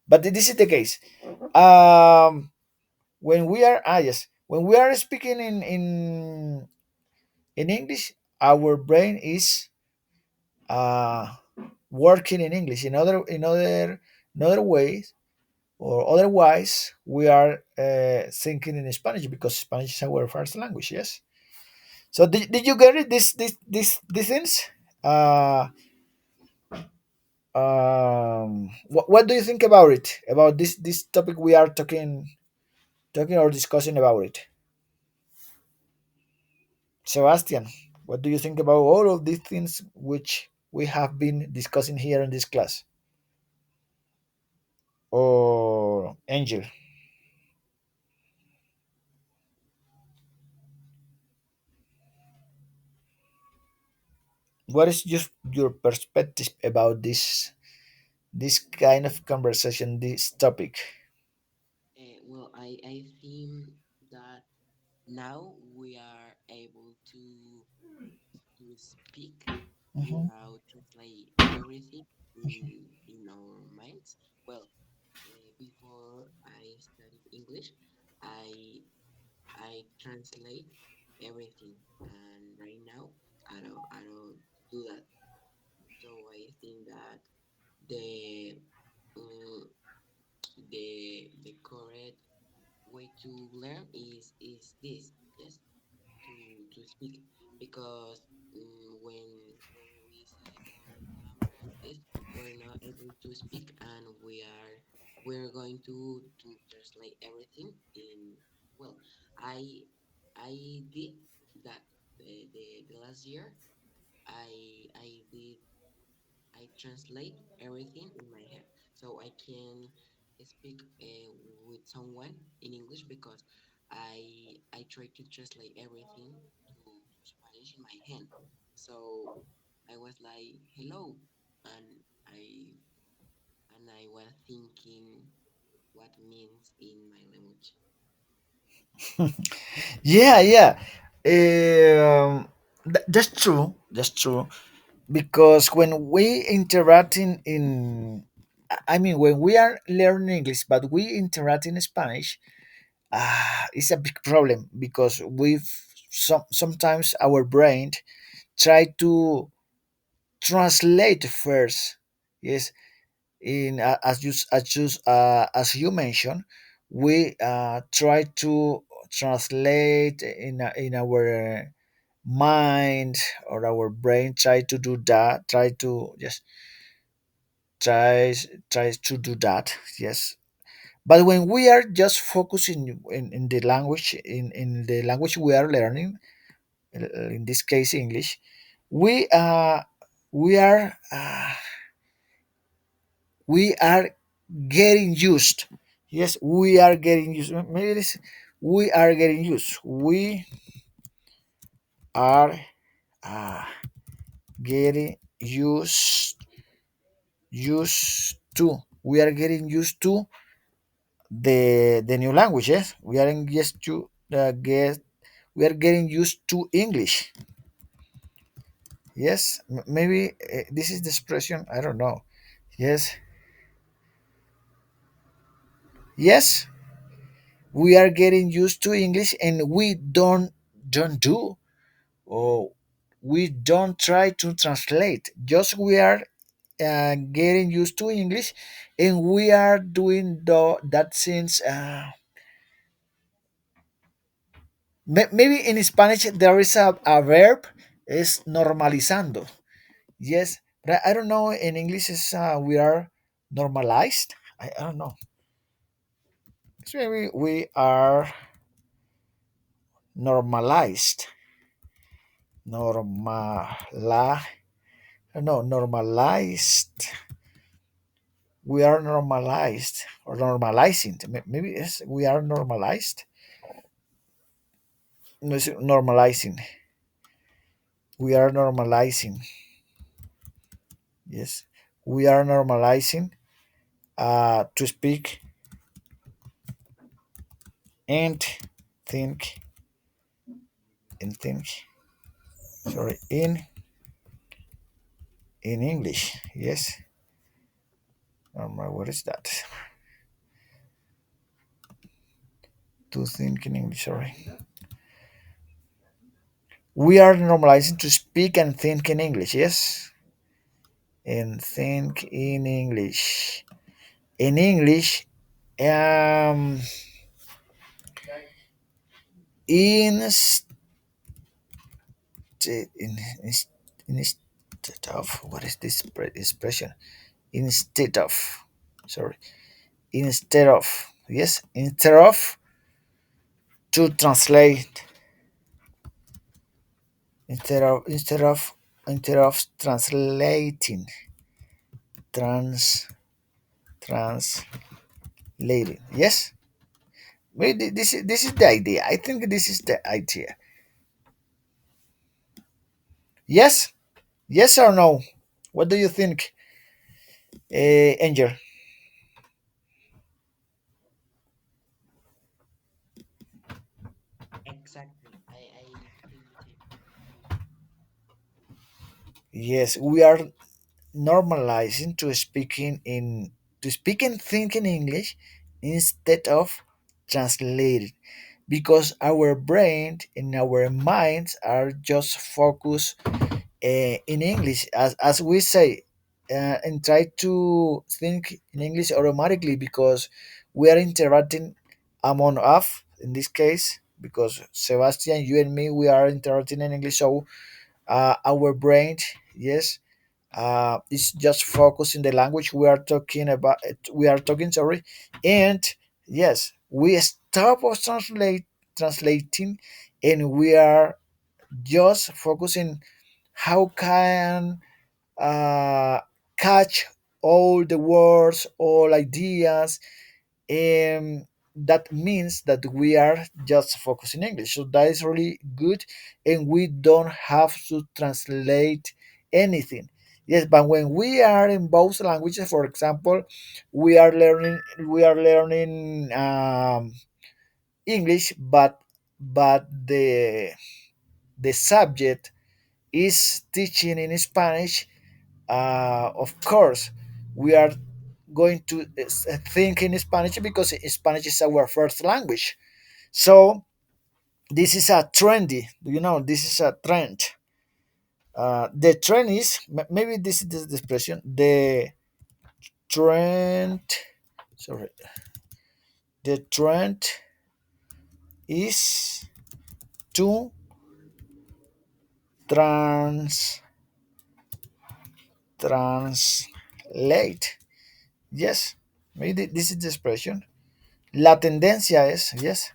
But this is the case. Um, when we are yes, when we are speaking in English, our brain is uh working in English. In other ways, or otherwise, we are thinking in Spanish, because Spanish is our first language. Yes. So did you get it? These things. Uh, what do you think about it? About this topic we are talking or discussing about it? Sebastian, what do you think about all of these things which we have been discussing here in this class? Or Angel, what is just your perspective about this kind of conversation, this topic? Well, I think that now we are able to speak Hmm. without translate everything in our minds. Well, before I studied English, I I translate everything, and right now I don't do that. So I think that the um, the correct way to learn is this, yes, to speak, because when we sit on grammar and this, we're not able to speak, and we're going to translate everything in, well, I I did that the last year. I I did I translate everything in my head so I can speak with someone in English because I try to translate everything to Spanish in my hand. So I was like, hello, and I I was thinking what means in my language. Yeah, yeah. That's true. That's true. Because when we interact I mean, when we are learning English, but we interact in Spanish, it's a big problem because sometimes our brain try to translate first. Yes, as you mentioned, we try to translate in our mind, or our brain try to do that, tries to do that. Yes, but when we are just focusing in the language, in the language we are learning, in this case English, we uh we are uh, we are getting used. Yes, we are getting used. Maybe this, we are getting used. We are uh, getting used to. We are getting used to the new language. Yes, we are used to get. We are getting used to English. Yes, maybe this is the expression. I don't know. Yes, yes, we are getting used to English, and we don't do, or we don't try to translate. Just we are getting used to English, and we are doing that since maybe in Spanish there is a verb is normalizando. Yes, but I don't know in English is we are normalized. I don't know. So maybe we are normalized. Normala no normalized. We are normalized, or normalizing. Maybe yes, we are normalized. No, it's normalizing. We are normalizing. Yes, we are normalizing to speak and think think. Sorry, in English. Yes, normal. What is that? To think in English. Sorry, we are normalizing to speak and think in English. Yes, and think in English. In English, um, instead in, in, instead of, what is this expression? Instead of, sorry, instead of, yes, instead of to translate, instead of translating, trans translating. Yes, maybe this is the idea. I think this is the idea. Yes, yes or no? What do you think, Angel? Exactly. I think the same. Yes, we are normalizing to speak and think in English instead of translating, because our brain and our minds are just focused in English, as we say, and try to think in English automatically, because we are interacting among us in this case, because Sebastian, you and me, we are interacting in English. So our brain, yes, it's just focus in the language we are talking about. We are talking, sorry, and yes, we stop of translating, and we are just focusing how uh, catch all the words, all ideas. That means that we are just focusing English. So that is really good, and we don't have to translate anything. Yes, but when we are in both languages, for example, we are learning English, but the subject is teaching in Spanish. Of course, we are going to think in Spanish because Spanish is our first language. So this is a trendy. This is a trend. The trend is maybe this is the expression. The trend. Sorry. The trend is to trans translate. Yes, maybe this is the expression. La tendencia es, yes,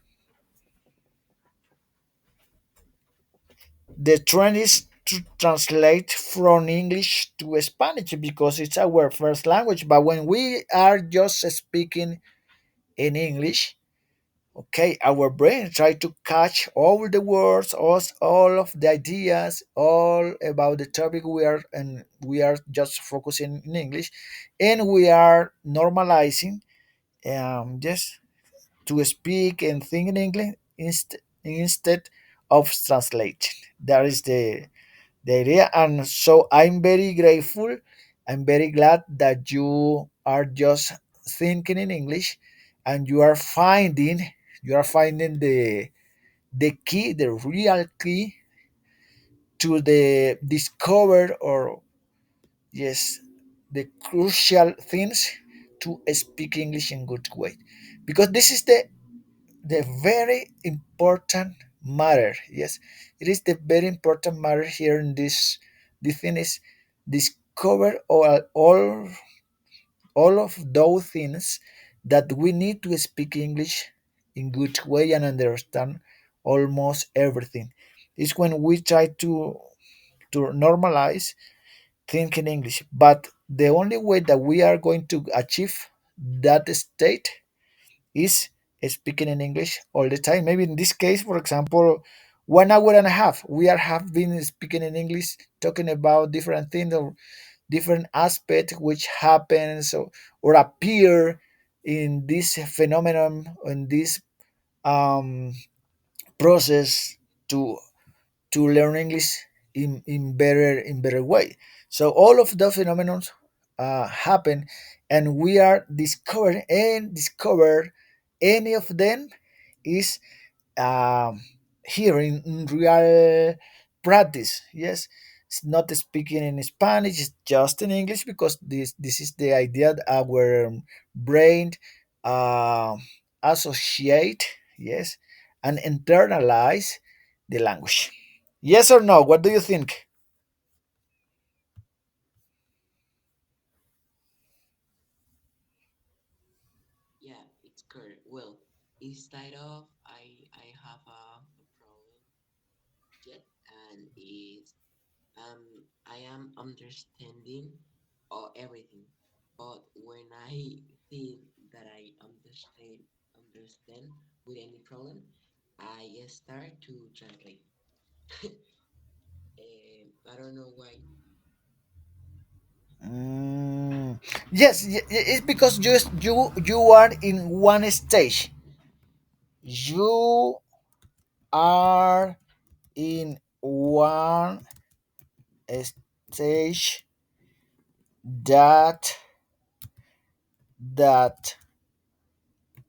the trend is to translate from English to Spanish because it's our first language. But when we are just speaking in English, okay, our brain try to catch all the words, all of the ideas, all about the topic we are just focusing in English, and we are normalizing, just to speak and think in English instead of translate. That is the idea. And so I'm very grateful. I'm very glad that you are just thinking in English, and you are finding the key, the real key to the discover, or yes, the crucial things to speak English in good way, because this is the very important matter. Yes, it is the very important matter here in this thing is discover all of those things that we need to speak English in good way and understand almost everything. It's when we try to normalize thinking English, but the only way that we are going to achieve that state is speaking in English all the time. Maybe in this case, for example, 1 hour and a half, we are have been speaking in English, talking about different things or different aspects which happens or appear in this phenomenon, in this um, process to learn English in better way. So all of the phenomena happen, and we are discovering and discover any of them is um, here in real practice. Yes, it's not speaking in Spanish; it's just in English because this is the idea that our brain uh, associate, yes, and internalize the language. Yes or no? What do you think? Yeah, it's correct. Well, instead of I have a problem yet, and is I am understanding everything, but when I think that I understand with any problem, I start to translate. I don't know why. Mm, yes, it's because you are in one stage. You are in one stage that that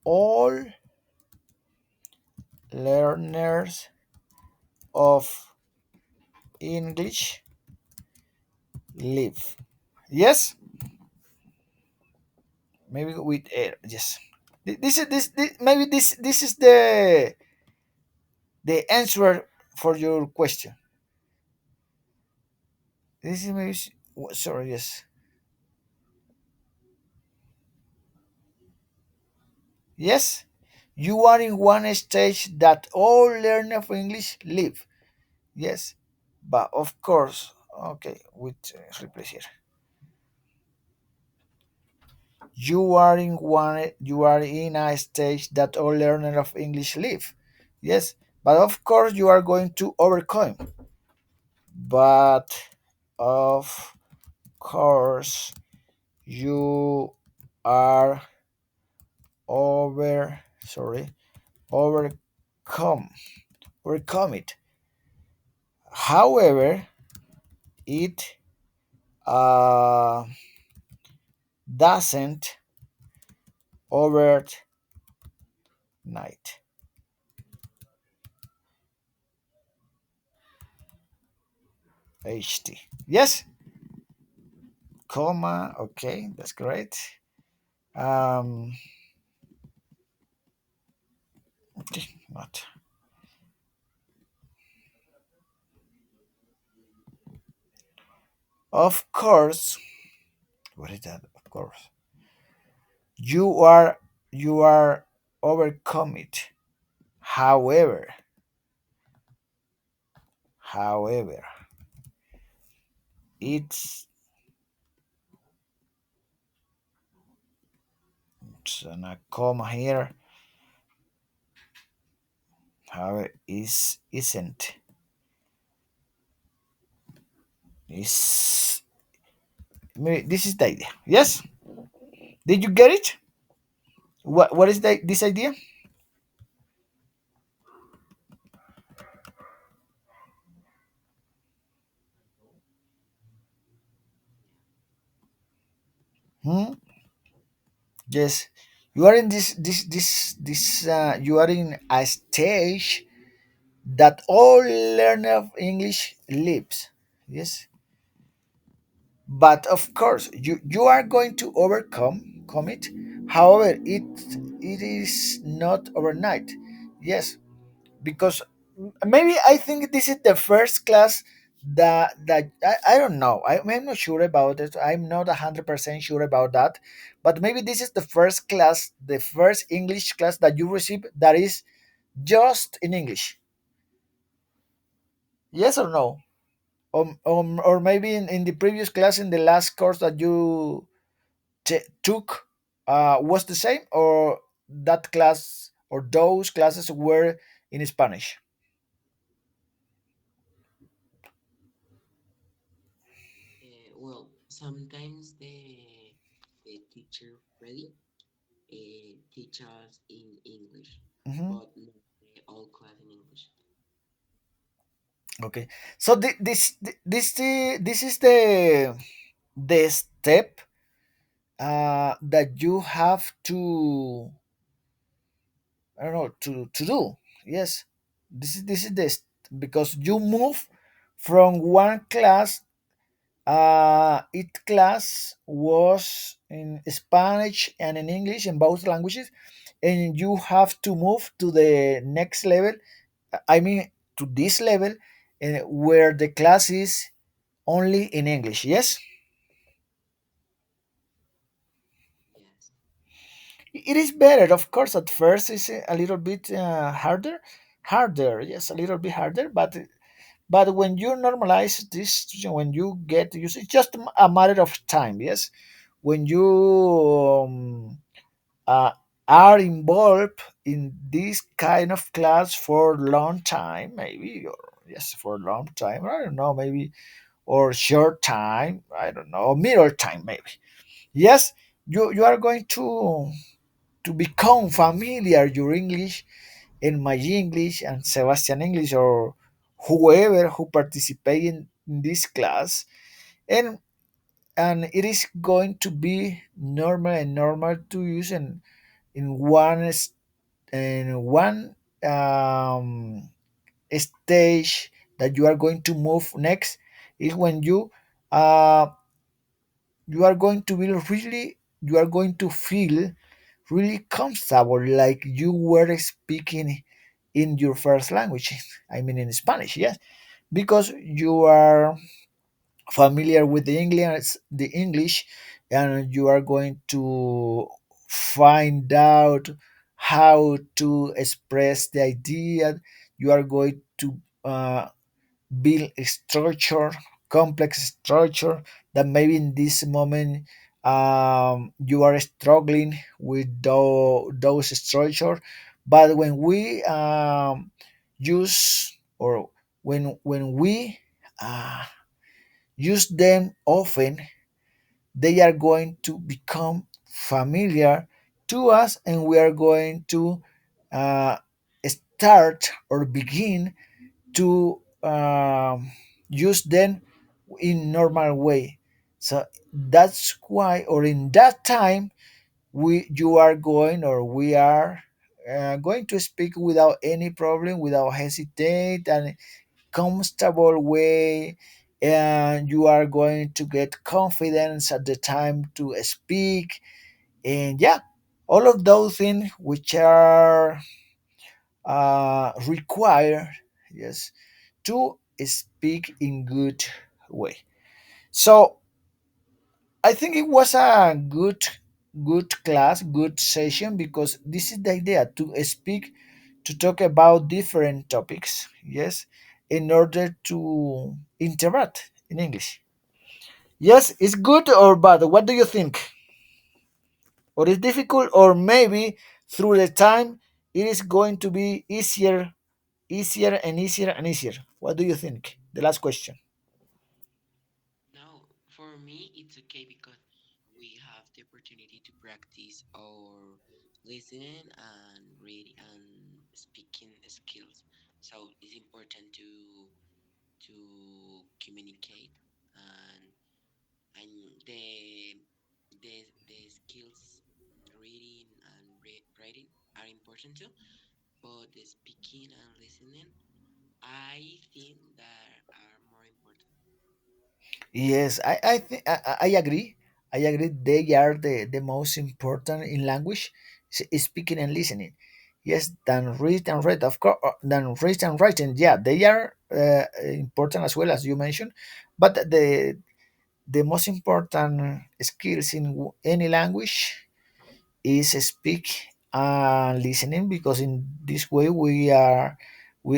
all learners of English live. Yes, maybe with yes. This maybe this is the answer for your question. This is maybe sorry, yes. Yes, you are in one stage that all learners of English live. Yes, but of course, okay, with replace here. you are in a stage that all learners of English live. Yes, but of course you are going to overcome. But of course you are overcome overcome it. However, it uh, doesn't overnight. HT. Yes, comma. Okay, that's great. Um, okay, not. Of course, what is that? Of course, you are you are overcome it. However, however, it's it's on a comma here. However, is isn't is maybe this is the idea. Yes, did you get it? What is this idea? Hmm? Yes, you are in this you are in a stage that all learner of English lives. Yes, but of course you are going to overcome it. However, it is not overnight. Yes, because maybe I think this is the first class that I don't know. I'm not sure about it. I'm not 100% sure about that. But maybe this is the first class, the first English class that you receive that is just in English. Yes or no? Or maybe in the previous class, in the last course that you took, was the same, or that class or those classes were in Spanish. Well, sometimes the teacher Freddy teach us in English, Mhm. but not the all class in English. Okay, so this is the step that you have to, I don't know, to do. Yes, this is because you move from one class. Each class was in Spanish and in English in both languages, and you have to move to the next level. I mean, to this level, where the class is only in English. Yes, Yes, it is better, of course. At first, it's a little bit harder. Yes, a little bit harder, but when you normalize this, when you get used, it's just a matter of time. Yes, when you uh, are involved in this kind of class for a long time, maybe, or yes, for a long time. I don't know, maybe, or short time. I don't know, middle time, maybe. Yes, you are going to become familiar your English and my English and Sebastian English or whoever who participate in this class, and it is going to be normal to use in one stage that you are going to move next is when uh, you are going to be really you are going to feel really comfortable like you were speaking in your first language. I mean, in Spanish. Yes, because you are familiar with the English, and you are going to find out how to express the idea. You are going to build a structure, complex structure that maybe in this moment you are struggling with those structure. But when we use or when we uh, use them often, they are going to become familiar to us, and we are going to uh, start or begin to use them in normal way. So that's why, or in that time, we are going to speak without any problem, without hesitate, and comfortable way, and you are going to get confidence at the time to speak. And yeah, all of those things which are required, yes, to speak in good way. So I think it was a good class, good session, because this is the idea, to speak, to talk about different topics, yes, in order to interact in English. Yes, it's good or bad. What do you think? Or it's difficult, or maybe through the time it is going to be easier, easier and easier and easier. What do you think? The last question. No, for me, it's okay because we have the opportunity to practice our listening and reading and speaking skills. So it's important to communicate and and the skills reading and writing are important too. But the speaking and listening, I think that are more important. Yes, I agree. I agree. They are the most important in language, speaking and listening. Yes, than read and read, of course. Than read and writing. Yeah, they are important as well, as you mentioned. But the most important skills in any language is speak and listening, because in this way we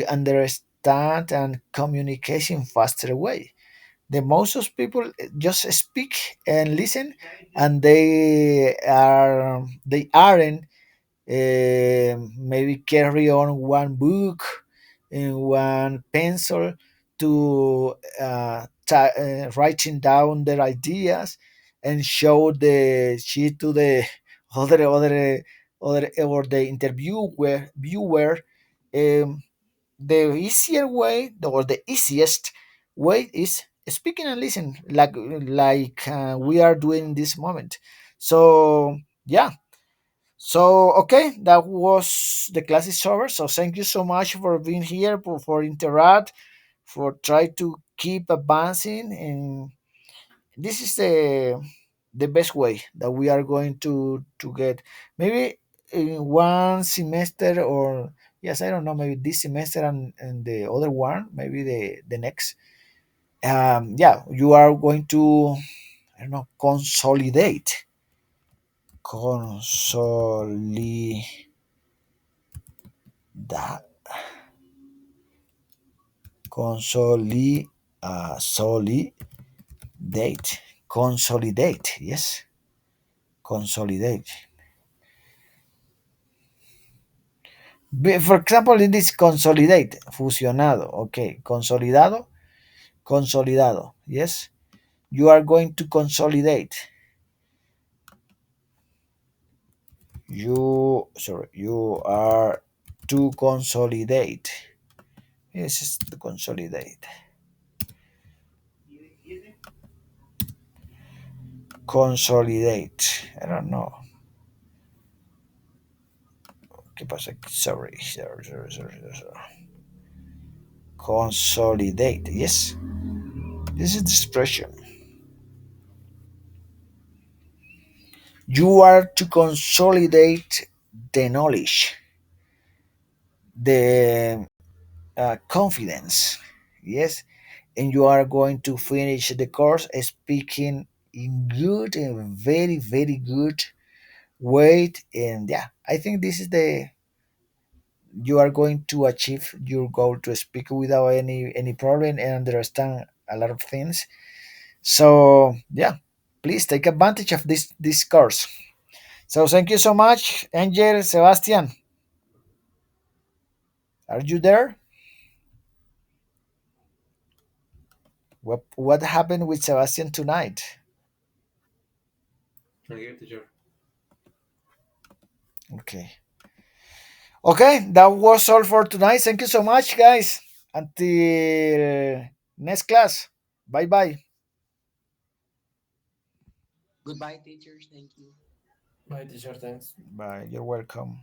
understand and communication faster way. The most of people just speak and listen, and they aren't maybe carry on one book and one pencil to writing down their ideas and show the sheet to the other or the viewer. um, the easier way, or the easiest way, is speaking and listen, like we are doing in this moment. So yeah, so okay, that was the class is over. So thank you so much for being here, for interact, for try to keep advancing, and this is the best way that we are going to get. Maybe in one semester, or yes, I don't know, maybe this semester and the other one, maybe the next. Yeah, you are going to, I don't know, consolidate, that solidate, consolidate, yes, consolidate. For example, in this consolidate, fusionado, okay, consolidado, consolidado, yes, you are going to consolidate, you are to consolidate, yes, it's to consolidate, consolidate, I don't know, ¿qué pasa? Sorry. Consolidate, yes, this is the expression. You are to consolidate the knowledge, the confidence, yes, and you are going to finish the course speaking in good and very, very good way. And yeah, I think this is the you are going to achieve your goal, to speak without any problem and understand a lot of things. So yeah, please take advantage of this course. So thank you so much, Angel, Sebastian. Are you there? What happened with Sebastian tonight? Okay, teacher. Okay. Okay, that was all for tonight. Thank you so much, guys. Until next class. Bye bye. Goodbye, teachers. Thank you. Bye, teacher. Thanks. Bye. You're welcome.